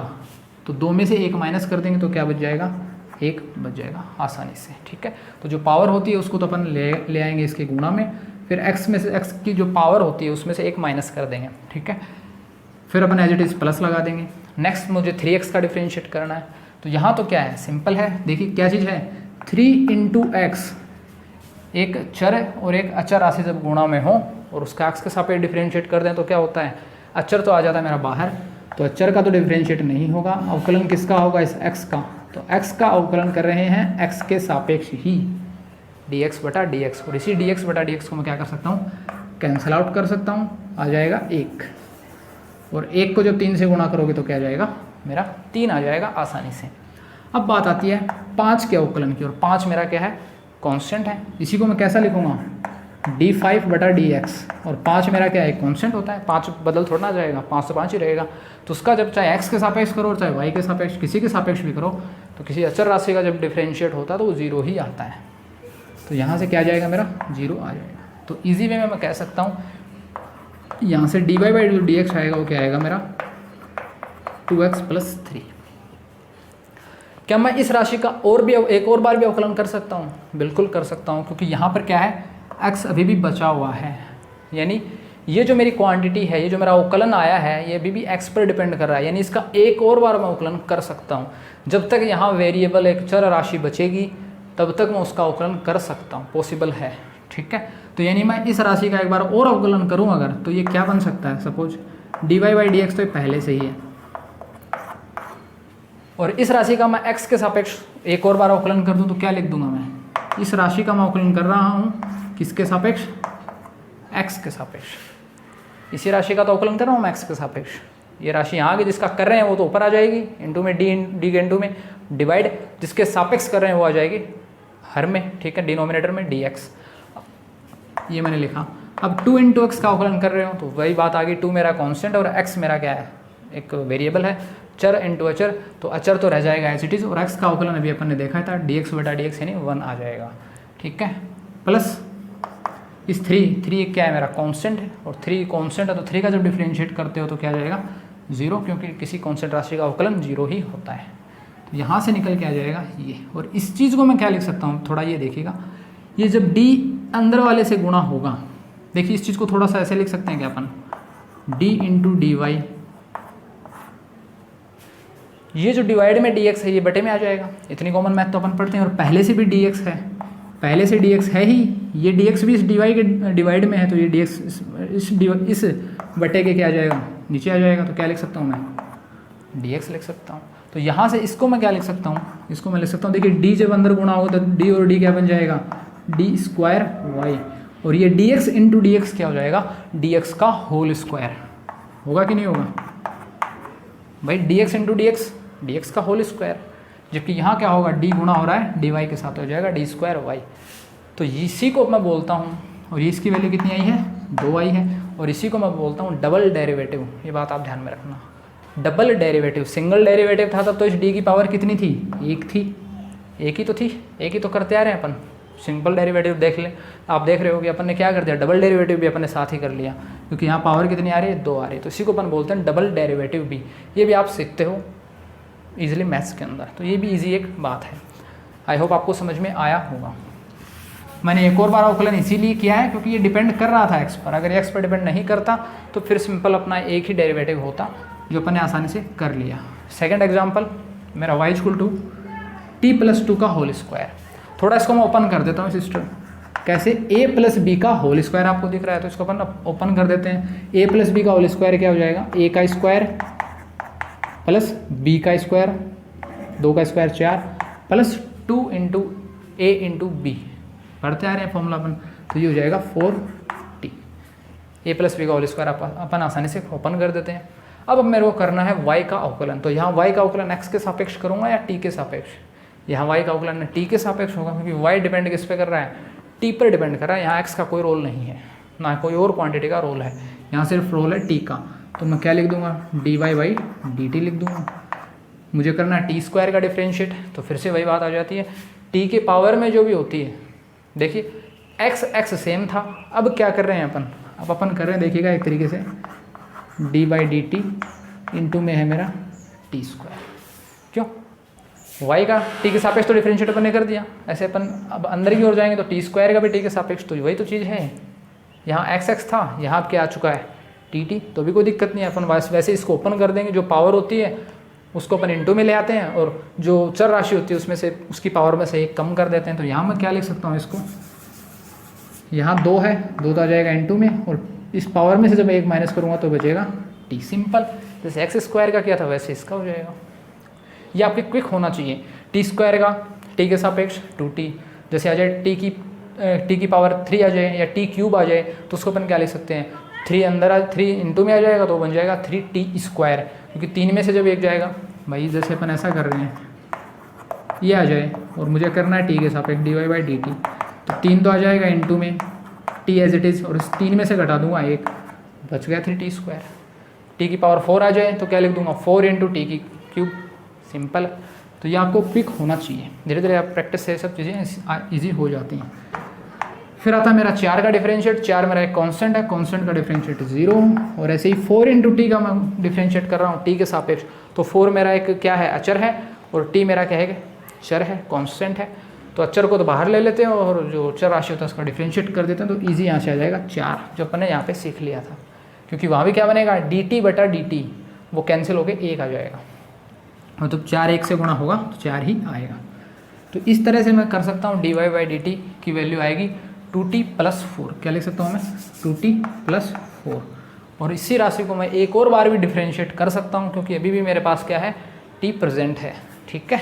तो 2 में से 1 माइनस कर देंगे तो क्या बच जाएगा, 1 बच जाएगा आसानी से, ठीक है। तो जो पावर होती है उसको तो अपन ले आएंगे इसके गुणा में, फिर x में से x की जो पावर होती है उसमें से एक माइनस कर देंगे, ठीक है। फिर अपन एज इट इज़ प्लस लगा देंगे। नेक्स्ट मुझे 3x का डिफ्रेंशिएट करना है, तो यहाँ तो क्या है, सिंपल है। देखिए क्या चीज़ है, 3 इंटू एक्स, एक चर और एक अचर राशि जब गुणा में हो और उसका x के सापेक्ष डिफ्रेंशिएट कर दें तो क्या होता है, अचर तो आ जाता है मेरा बाहर, तो अचर का तो डिफ्रेंशिएट नहीं होगा, अवकलन किसका होगा, इस x का। तो x का अवकलन कर रहे हैं x के सापेक्ष ही, dx बटा dx, और इसी dx बटा dx को मैं क्या कर सकता हूँ, कैंसिल आउट कर सकता हूँ, आ जाएगा 1, और 1 को जब 3 से गुणा करोगे तो क्या आ जाएगा, मेरा 3 आ जाएगा आसानी से। अब बात आती है 5 के अवकलन की, और 5 मेरा क्या है, कांस्टेंट है। इसी को मैं कैसा लिखूंगा, d5 बटा dx, और 5 मेरा क्या है, कांस्टेंट होता है, 5 बदल थोड़ा ना जाएगा, 5 से 5 ही रहेगा। तो उसका जब चाहे x के सापेक्ष करो चाहे y के सापेक्ष, किसी के सापेक्ष भी करो, तो किसी अचर राशि का जब डिफ्रेंशिएट होता है तो वो 0 ही आता है। तो यहाँ से क्या आ जाएगा, मेरा 0 आ जाएगा। तो ईजी वे में मैं कह सकता हूँ, यहाँ से dy बाई जो dx आएगा वो क्या आएगा मेरा, 2x प्लस 3। क्या मैं इस राशि का और भी एक और बार भी अवकलन कर सकता हूँ, बिल्कुल कर सकता हूँ, क्योंकि यहाँ पर क्या है, x अभी भी बचा हुआ है, यानी ये जो मेरी क्वांटिटी है, ये जो मेरा अवकलन आया है, ये अभी भी x पर डिपेंड कर रहा है, यानी इसका एक और बार मैं अवकलन कर सकता हूँ। जब तक यहाँ वेरिएबल एक चर राशि बचेगी तब तक मैं उसका अवकलन कर सकता हूँ, पॉसिबल है, ठीक है। तो यानी मैं इस राशि का एक बार और अवकलन करूँ अगर, तो ये क्या बन सकता है, सपोज dy बाई dx तो ये पहले से ही है, और इस राशि का मैं x के सापेक्ष एक और बार अवकलन कर दूं तो क्या लिख दूंगा मैं, इस राशि का मैं अवकलन कर रहा हूं किसके सापेक्ष, x के सापेक्ष। इसी राशि का तो अवकलन कर रहा हूं मैं x के सापेक्ष। ये राशि यहाँ की जिसका कर रहे हैं वो तो ऊपर आ जाएगी, इंटू में डी के इंटू में डिवाइड, जिसके सापेक्ष कर रहे हैं वो आ जाएगी हर में, ठीक है, डिनोमिनेटर में dx। ये मैंने लिखा। अब 2 इंटू एक्स का अवकलन कर रहे हो तो वही बात आ गई, 2 मेरा कॉन्स्टेंट और x मेरा क्या है, एक वेरिएबल है, चर इंटू अचर, तो अचर तो रह जाएगा एज इट इज़, और x का अवकलन अभी अपन ने देखा था dx बटा dx यानी 1 आ जाएगा, ठीक है। प्लस इस 3 क्या है, मेरा कांस्टेंट है, और 3 कांस्टेंट है तो 3 का जब डिफरेंशिएट करते हो तो क्या आ जाएगा, 0, क्योंकि किसी कांस्टेंट राशि का अवकलन 0 ही होता है। तो यहाँ से निकल के आ जाएगा ये। और इस चीज़ को मैं क्या लिख सकता हूँ, थोड़ा ये देखिएगा, ये जब d अंदर वाले से गुणा होगा, देखिए इस चीज़ को थोड़ा सा ऐसे लिख सकते हैं क्या अपन, d इंटू डी वाई, ये जो डिवाइड में dx है ये बटे में आ जाएगा। इतनी कॉमन मैथ तो अपन पढ़ते हैं, और पहले से भी dx है, पहले से dx है ही, ये dx भी इस डिवाइड में है, तो ये dx इस बटे के क्या आ जाएगा, नीचे आ जाएगा। तो क्या लिख सकता हूँ मैं, dx लिख सकता हूँ। तो यहाँ से इसको मैं क्या लिख सकता हूँ, इसको मैं लिख सकता हूँ, देखिए d जब अंदर गुणा होगा तो d और d क्या बन जाएगा, d स्क्वायर y, और ये dx इंटू dx क्या हो जाएगा, dx का होल स्क्वायर। होगा कि नहीं होगा भाई, dx इंटू dx का होल स्क्वायर, जबकि यहाँ क्या होगा, d गुणा हो रहा है dy के साथ, हो जाएगा d स्क्वायर y। तो इसी को मैं बोलता हूँ, और ये इसकी वैल्यू कितनी आई है, 2 आई है, और इसी को मैं बोलता हूँ डबल डेरिवेटिव। ये बात आप ध्यान में रखना, डबल डेरिवेटिव, सिंगल डेरिवेटिव था तब तो इस d की पावर कितनी थी, 1 थी, एक ही तो थी, एक ही तो करते आ रहे हैं अपन। सिंपल डेरिवेटिव देख लें, आप देख रहे हो कि अपन ने क्या कर दिया, डबल डेरिवेटिव भी अपन ने साथ ही कर लिया, क्योंकि यहाँ पावर कितनी आ रही है, 2 आ रही है। तो इसी को अपन बोलते हैं डबल डेरिवेटिव भी। ये भी आप सीखते हो इजीली मैथ्स के अंदर, तो ये भी इजी एक बात है। आई होप आपको समझ में आया होगा। मैंने एक और बार अवकलन इसीलिए किया है क्योंकि ये डिपेंड कर रहा था x पर। अगर x पर डिपेंड नहीं करता तो फिर सिंपल अपना एक ही डेरिवेटिव होता, जो अपन ने आसानी से कर लिया। सेकेंड एग्जाम्पल मेरा y equal to t plus 2 का होल स्क्वायर। थोड़ा इसको मैं ओपन कर देता हूँ सिस्टर, कैसे, a प्लस बी का होल स्क्वायर आपको दिख रहा है, तो इसको अपन ओपन कर देते हैं। a प्लस बी का होल स्क्वायर क्या हो जाएगा, a का स्क्वायर प्लस b का स्क्वायर, 2 का square 4, plus 2 into a into b, पढ़ते आ रहे हैं फॉर्मूला अपन, तो ये हो जाएगा 4t। a प्लस बी का होल स्क्वायर अपन आसानी से ओपन कर देते हैं। अब मेरे को करना है y का अवकलन, तो यहाँ y का अवकलन x के सापेक्ष करूँगा या t के सापेक्ष, यहाँ y का अवकलन t के सापेक्ष होगा, क्योंकि y डिपेंड किस पे कर रहा है, t पर डिपेंड कर रहा है। यहाँ x का कोई रोल नहीं है, ना कोई और क्वांटिटी का रोल है, यहाँ सिर्फ रोल है t का। तो मैं क्या लिख दूंगा, dy बाई dt लिख दूंगा। मुझे करना है t स्क्वायर का डिफ्रेंशिएट, तो फिर से वही बात आ जाती है, t के पावर में जो भी होती है, देखिए x सेम था, अब क्या कर रहे हैं अपन, अब अपन कर रहे हैं, देखिएगा एक तरीके से d by D T into में है मेरा t स्क्वायर। क्यों, y का t के सापेक्ष तो डिफरेंशिएट अपन ने कर दिया, ऐसे अपन अब अंदर की ओर जाएंगे तो t स्क्वायर का भी t के सापेक्ष, तो वही तो चीज़ है, यहाँ एक्स एक्स था, यहाँ क्या आ चुका है टी टी, तो भी कोई दिक्कत नहीं है। अपन वैसे इसको ओपन कर देंगे, जो पावर होती है उसको अपन इनटू में ले आते हैं और जो चर राशि होती है उसमें से उसकी पावर में से एक कम कर देते हैं। तो यहाँ मैं क्या लिख सकता हूँ इसको, यहाँ 2 है, 2 तो आ जाएगा इनटू में, और इस पावर में से जब एक माइनस करूँगा तो बचेगा टी। सिंपल, जैसे एक्स स्क्वायर का क्या था वैसे इसका हो जाएगा। ये आपके क्विक होना चाहिए। टी स्क्वायर का टी के सापेक्ष 2t, जैसे आ जाए टी की पावर 3 आ जाए या टी क्यूब आ जाए तो उसको अपन क्या लिख सकते हैं, 3 अंदर 3 इंटू में आ जाएगा तो बन जाएगा 3t स्क्वायर, क्योंकि 3 में से जब एक जाएगा, भाई जैसे अपन ऐसा कर रहे हैं ये आ जाए और मुझे करना है टी के सापेक्ष dy/dt, तो 3 तो आ जाएगा इंटू में टी एज इट इज़, और इस 3 में से घटा दूंगा 1, बच गया 3t स्क्वायर। टी की पावर 4 आ जाए तो क्या लिख दूंगा 4 इंटू टी की क्यूब। सिंपल, तो ये आपको क्विक होना चाहिए। धीरे धीरे आप प्रैक्टिस से सब चीज़ें ईजी हो जाती हैं। फिर आता है मेरा 4 का डिफरेंशिएट। 4 मेरा एक कांस्टेंट है, कांस्टेंट का डिफरेंशिएट 0, और ऐसे ही 4 इंटू टी का मैं डिफरेंशिएट कर रहा हूँ टी के सापेक्ष, तो 4 मेरा एक क्या है अचर है और टी मेरा क्या है चर है, कांस्टेंट है। तो अचर को तो बाहर ले लेते हैं और जो चर राशि होता है उसका डिफरेंशिएट कर देते हैं, तो ईजी यहाँ से आ जाएगा 4, जो अपन ने यहाँ पे सीख लिया था। क्योंकि वहाँ भी क्या बनेगा dt/dt, वो कैंसिल होकर 1 आ जाएगा, मतलब 4 1 से गुणा होगा तो 4 ही आएगा। तो इस तरह से मैं कर सकता हूँ dy/dt की वैल्यू आएगी 2t + 4। क्या लिख सकता हूँ मैं 2t + 4, और इसी राशि को मैं एक और बार भी डिफरेंशिएट कर सकता हूँ, क्योंकि अभी भी मेरे पास क्या है t प्रेजेंट है। ठीक है,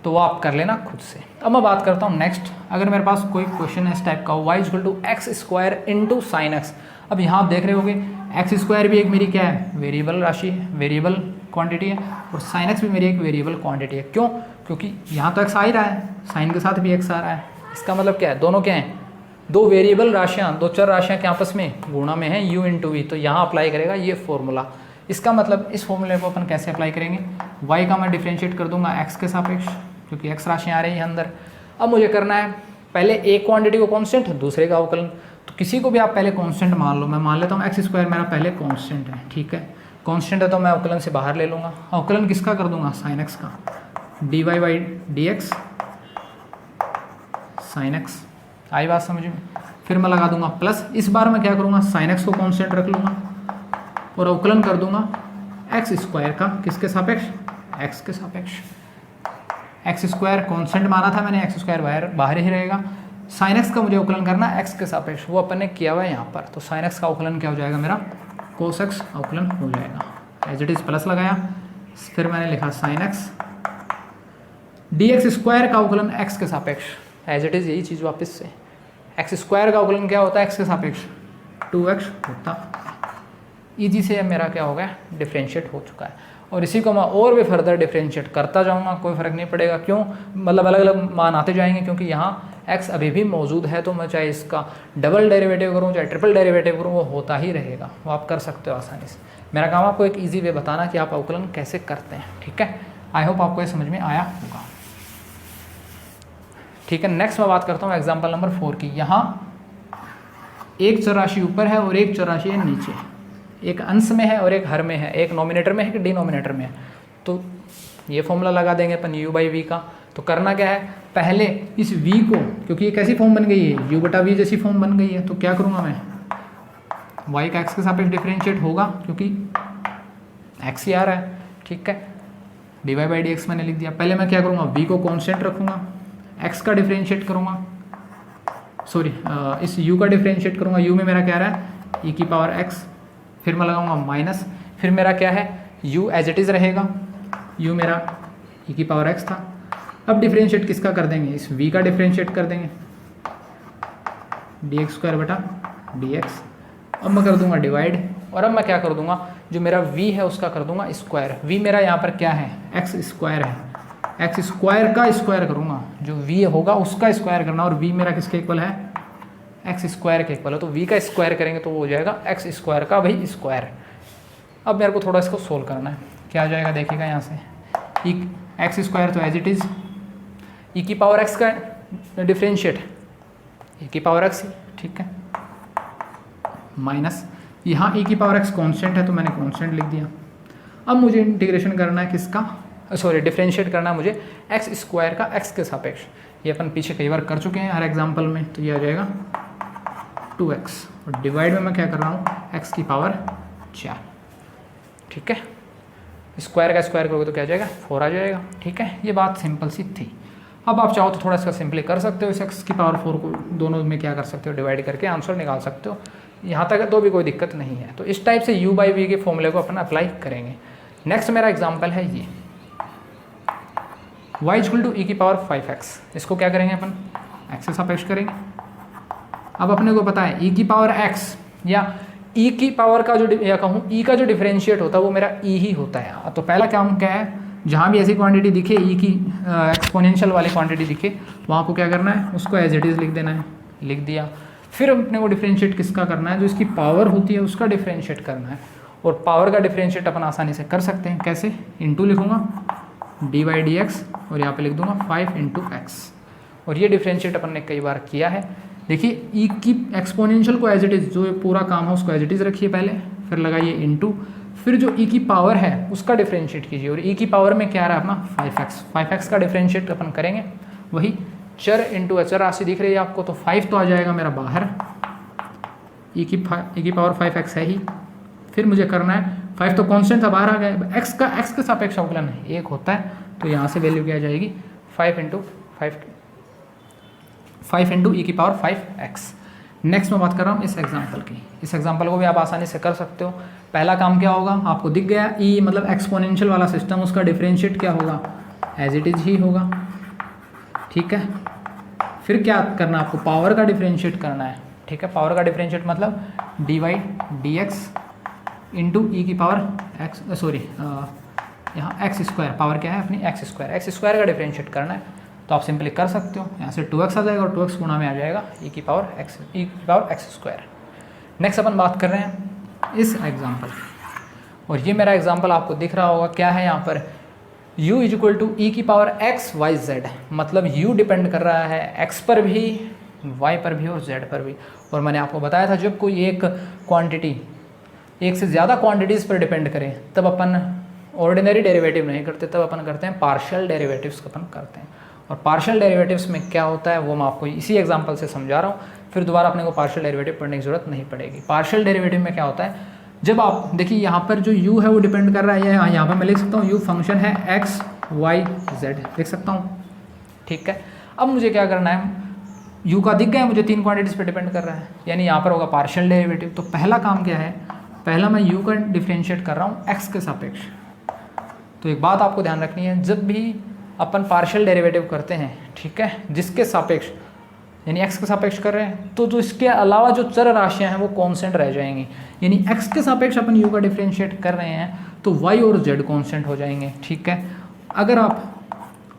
तो वो आप कर लेना खुद से। अब मैं बात करता हूँ नेक्स्ट, अगर मेरे पास कोई क्वेश्चन है इस टाइप का, y = x² into sine x. अब यहाँ आप देख रहे होगे x² भी एक मेरी क्या है वेरिएबल राशि है, वेरिएबल क्वांटिटी है, और साइन एक्स भी मेरी एक वेरिएबल क्वांटिटी है। क्यों? क्योंकि यहाँ तो x आ ही रहा है, साइन के साथ भी x आ रहा है। इसका मतलब क्या है, दोनों क्या हैं, 2 वेरिएबल राशियाँ, 2 चर राशियाँ के आपस में गुणा में है u × v, तो यहाँ अप्लाई करेगा ये फॉर्मूला। इसका मतलब इस फॉर्मूले को अपन कैसे अप्लाई करेंगे, y का मैं डिफरेंशिएट कर दूंगा x के सापेक्ष, क्योंकि x राशियाँ आ रही हैं अंदर। अब मुझे करना है पहले एक क्वांटिटी को कांस्टेंट, दूसरे का अवकलन। तो किसी को भी आप पहले कांस्टेंट मान लो, मैं मान लेता हूँ x² मेरा पहले कांस्टेंट है। ठीक है, कांस्टेंट है तो मैं अवकलन से बाहर ले लूँगा। अवकलन किसका कर दूंगा, साइन x का, dy/dx साइन x। आई बात समझ में? फिर मैं लगा दूंगा प्लस, इस बार मैं क्या करूँगा साइन x को कांस्टेंट रख लूँगा और अवकलन कर दूंगा x² का, किसके सापेक्ष, x के सापेक्ष। x² कांस्टेंट माना था मैंने, x² बाहर ही रहेगा। साइन x का मुझे अवकलन करना है x के सापेक्ष, वो अपन ने किया हुआ है यहाँ पर। तो साइन x का अवकलन क्या हो जाएगा मेरा, cos x अवकलन हो जाएगा। एज इट इज़ प्लस लगाया, फिर मैंने लिखा साइन x, dx² का अवकलन x के सापेक्ष, एज इट इज़ यही चीज़ वापस से। x² का अवकलन क्या होता है x के सापेक्ष, 2x होता। ईजी से मेरा क्या हो गया डिफरेंशिएट हो चुका है, और इसी को मैं और भी फर्दर डिफरेंशिएट करता जाऊंगा, कोई फ़र्क नहीं पड़ेगा। क्यों, मतलब अलग अलग मान आते जाएंगे, क्योंकि यहाँ x अभी भी मौजूद है, तो मैं चाहे इसका डबल डेरिवेटिव करूँ चाहे ट्रिपल डेरिवेटिव करूँ, वो होता ही रहेगा, वो आप कर सकते हो आसानी से। मेरा काम आपको एक ईजी वे बताना कि आप अवकलन कैसे करते हैं। ठीक है, आई होप आपको ये समझ में आया होगा। ठीक है, नेक्स्ट मैं बात करता हूँ एग्जाम्पल नंबर 4 की। यहाँ एक चर राशि ऊपर है और एक चर राशि है नीचे, एक अंश में है और एक हर में है, एक नॉमिनेटर में है, एक डिनोमिनेटर में है। तो ये फॉर्मूला लगा देंगे अपन u/v का। तो करना क्या है, पहले इस v को, क्योंकि ये कैसी फॉर्म बन गई है u/v जैसी फॉर्म बन गई है, तो क्या करूँगा मैं, y का x के सापेक्ष डिफरेंशिएट होगा, क्योंकि x ही आ रहा है। ठीक है, dy/dx मैंने लिख दिया। पहले मैं क्या करूँगा, v को कांस्टेंट रखूँगा, x का डिफरेंशिएट करूँगा, सॉरी इस u का डिफरेंशिएट करूँगा। u में मेरा क्या रहा है e⁻x, फिर मैं लगाऊंगा माइनस, फिर मेरा क्या है u एज इट इज़ रहेगा, u मेरा e⁻x था। अब डिफरेंशिएट किसका कर देंगे, इस v का डिफरेंशिएट कर देंगे, dx²/dx। अब मैं कर दूंगा डिवाइड, और अब मैं क्या कर दूंगा, जो मेरा v है उसका कर दूंगा स्क्वायर। v मेरा यहाँ पर क्या है x² है, x² का स्क्वायर करूँगा, जो v होगा उसका स्क्वायर करना, और v मेरा किसके इक्वल है x² के इक्वल है। तो v का स्क्वायर करेंगे तो वो हो जाएगा x² का भाई स्क्वायर। अब मेरे को थोड़ा इसको सोल्व करना है, क्या आ जाएगा देखिएगा यहाँ से, x² तो एज इट इज़ e⁻x का डिफरेंशिएट e⁻x, ठीक है, माइनस यहाँ e⁻x कांस्टेंट है तो मैंने कांस्टेंट लिख दिया। अब मुझे इंटीग्रेशन करना है किसका, सॉरी डिफरेंशिएट करना है मुझे x² का x के सापेक्ष। ये अपन पीछे कई बार कर चुके हैं हर एग्जाम्पल में, तो ये आ जाएगा 2x और डिवाइड में मैं क्या कर रहा हूँ x की पावर 4। ठीक है, स्क्वायर का स्क्वायर करोगे तो क्या आ जाएगा 4 आ जाएगा। ठीक है, ये बात सिंपल सी थी। अब आप चाहो तो थोड़ा इसका सिंपली कर सकते हो, इस x की पावर 4 को दोनों में क्या कर सकते हो डिवाइड करके आंसर निकाल सकते हो। यहाँ तक तो भी कोई दिक्कत नहीं है। तो इस टाइप से u/v के फॉर्मूले को अपन अप्लाई करेंगे। नेक्स्ट मेरा एग्जाम्पल है ये y = e की पावर 5x। इसको क्या करेंगे अपन x से सापेक्ष करेंगे। अब अपने को पता है e की पावर x या e की पावर का जो या कहूँ e का जो डिफरेंशिएट होता है वो मेरा e ही होता है। तो पहला काम क्या है, जहाँ भी ऐसी क्वांटिटी दिखे e की एक्सपोनेंशियल वाली क्वांटिटी दिखे वहाँ को क्या करना है, उसको एज इट इज़ लिख देना है। लिख दिया। फिर अपने को डिफरेंशिएट किसका करना है, जो इसकी पावर होती है उसका डिफरेंशिएट करना है। और पावर का डिफरेंशिएट अपन आसानी से कर सकते हैं। कैसे, इंटू लिखूँगा dy/dx और यहाँ पे लिख दूंगा 5 × x। और ये डिफरेंशिएट अपन ने कई बार किया है। देखिए e की एक्सपोनेंशियल को एज इट इज़, जो पूरा काम है उसको एज इट इज़ रखिए पहले, फिर लगाइए इनटू, फिर जो e की पावर है उसका डिफरेंशिएट कीजिए। और e की पावर में क्या आ रहा है अपना 5x। 5x का डिफरेंशिएट अपन करेंगे, वही चर इंटू अचर राशि दिख रही है आपको, तो 5 तो आ जाएगा मेरा बाहर, e की पावर 5x है ही। फिर मुझे करना है 5 तो कांस्टेंट था बाहर आ गया, x के सापेक्ष अवकलन है 1 होता है, तो यहाँ से वैल्यू क्या आ जाएगी 5 × e की पावर 5x। नेक्स्ट मैं बात कर रहा हूँ इस एग्जांपल की। इस एग्जांपल को भी आप आसानी से कर सकते हो। पहला काम क्या होगा, आपको दिख गया e मतलब एक्सपोनेंशियल वाला सिस्टम, उसका डिफरेंशिएट क्या होगा एज इट इज़ ही होगा। ठीक है, फिर क्या करना है आपको, पावर का डिफरेंशिएट करना है। ठीक है, पावर का डिफरेंशिएट मतलब dy/dx इंटू e की पावर x, सॉरी यहाँ x², पावर क्या है अपनी x² का डिफरेंशिएट करना है। तो आप सिंपली कर सकते हो, यहाँ से 2x आ जाएगा और 2x गुणा में आ जाएगा e की पावर x²। नेक्स्ट अपन बात कर रहे हैं इस एग्जांपल, और ये मेरा एग्जांपल आपको दिख रहा होगा क्या है यहाँ पर, u = e की पावर x y z। मतलब u डिपेंड कर रहा है x पर भी, y पर भी और z पर भी। और मैंने आपको बताया था जब कोई एक क्वांटिटी एक से ज़्यादा क्वांटिटीज़ पर डिपेंड करें तब अपन ऑर्डिनरी डेरिवेटिव नहीं करते, तब अपन करते हैं पार्शियल डेरिवेटिव्स अपन करते हैं। और पार्शियल डेरिवेटिव्स में क्या होता है वो मैं आपको इसी एग्जांपल से समझा रहा हूँ, फिर दोबारा अपने को पार्शियल डेरिवेटिव पढ़ने की जरूरत नहीं पड़ेगी। पार्शियल डेरिवेटिव में क्या होता है, जब आप देखिए यहाँ पर जो u है वो डिपेंड कर रहा है, यहाँ पर मैं लिख सकता हूँ u फंक्शन है x y z, लिख सकता हूँ। ठीक है, अब मुझे क्या करना है, u का दिख गया मुझे 3 क्वांटिटीज़ पर डिपेंड कर रहा है, यानी यहाँ पर होगा पार्शियल डेरिवेटिव। तो पहला काम क्या है, पहला मैं u का डिफरेंशिएट कर रहा हूँ x के सापेक्ष। तो एक बात आपको ध्यान रखनी है, जब भी अपन पार्शियल डेरिवेटिव करते हैं, ठीक है, जिसके सापेक्ष यानी x के सापेक्ष कर रहे हैं, तो जो इसके अलावा जो चर राशियां हैं वो कांस्टेंट रह जाएंगी। यानी x के सापेक्ष अपन u का डिफरेंशिएट कर रहे हैं तो y और z कांस्टेंट हो जाएंगे। ठीक है, अगर आप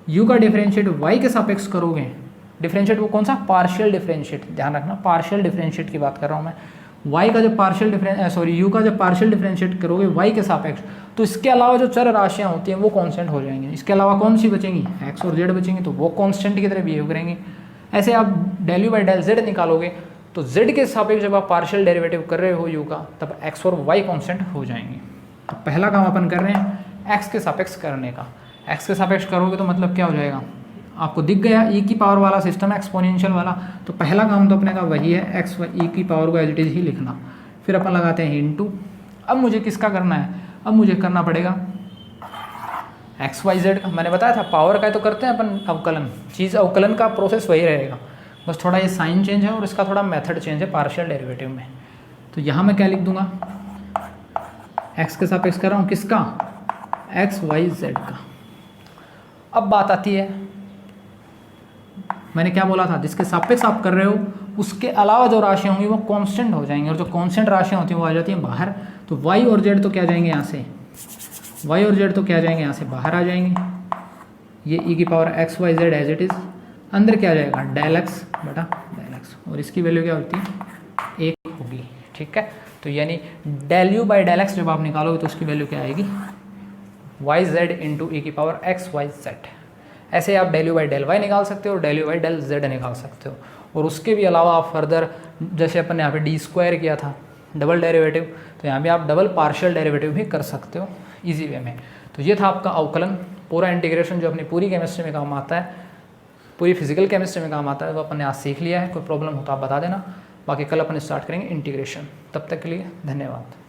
u का डिफरेंशिएट y के सापेक्ष करोगे, डिफरेंशिएट वो कौन सा, पार्शियल डिफरेंशिएट, ध्यान रखना पार्शियल डिफरेंशिएट की बात कर रहा हूँ मैं। y का जब पार्शियल u का जब पार्शियल डिफरेंशिएट करोगे y के सापेक्ष, तो इसके अलावा जो चर राशियाँ होती हैं वो कांस्टेंट हो जाएंगी। इसके अलावा कौन सी बचेंगी, x और z बचेंगी, तो वो कांस्टेंट की तरह बिहेव करेंगी। ऐसे आप del/del z निकालोगे तो z के सापेक्ष जब आप पार्शियल डेरिवेटिव कर रहे हो u का, तब x और y कांस्टेंट हो जाएंगे। तो पहला काम अपन कर रहे हैं x के सापेक्ष करने का। x के सापेक्ष करोगे तो मतलब क्या हो जाएगा, आपको दिख गया e की पावर वाला सिस्टम है एक्सपोनेंशियल वाला, तो पहला काम तो अपने का वही है x e की पावर को एज इट इज़ ही लिखना। फिर अपन लगाते हैं इनटू। अब मुझे किसका करना है, अब मुझे करना पड़ेगा एक्स वाई जेड का। मैंने बताया था पावर का तो करते हैं अपन अवकलन, चीज़ अवकलन का प्रोसेस वही रहेगा, बस थोड़ा ये साइन चेंज है और इसका थोड़ा मेथड चेंज है पार्शियल डेरिवेटिव में। तो यहाँ मैं क्या लिख दूंगा, एक्स के सापेक्ष कर रहा हूँ किसका, एक्स वाई जेड का। अब बात आती है, मैंने क्या बोला था, जिसके सापेक्ष आप कर रहे हो उसके अलावा जो राशियाँ होंगी वो कांस्टेंट हो जाएंगी, और जो कांस्टेंट राशियाँ होती हैं वो आ जाती हैं बाहर। तो y और z तो क्या जाएंगे यहाँ से, y और z तो क्या जाएंगे यहाँ से बाहर आ जाएंगे। ये e की पावर x y z as it is, अंदर क्या आ जाएगा डेल एक्स बटा डेल एक्स, और इसकी वैल्यू क्या होती है 1 होगी। ठीक है, तो यानी del u by del x जब आप निकालोगे तो उसकी वैल्यू क्या आएगी वाई जेड इंटू ई की पावर एक्स वाई जेड। ऐसे आप del u by del y निकाल सकते हो और del u by del z निकाल सकते हो। और उसके भी अलावा आप फर्दर, जैसे अपन ने यहाँ पे डी स्क्वायर किया था डबल डेरिवेटिव, तो यहाँ पे आप डबल पार्शियल डेरिवेटिव भी कर सकते हो इजी वे में। तो ये था आपका अवकलन, पूरा इंटीग्रेशन जो अपनी पूरी केमिस्ट्री में काम आता है, पूरी फिजिकल केमिस्ट्री में काम आता है, वो अपन ने आज सीख लिया है। कोई प्रॉब्लम हो तो आप बता देना। बाकी कल अपन स्टार्ट करेंगे इंटीग्रेशन। तब तक के लिए धन्यवाद।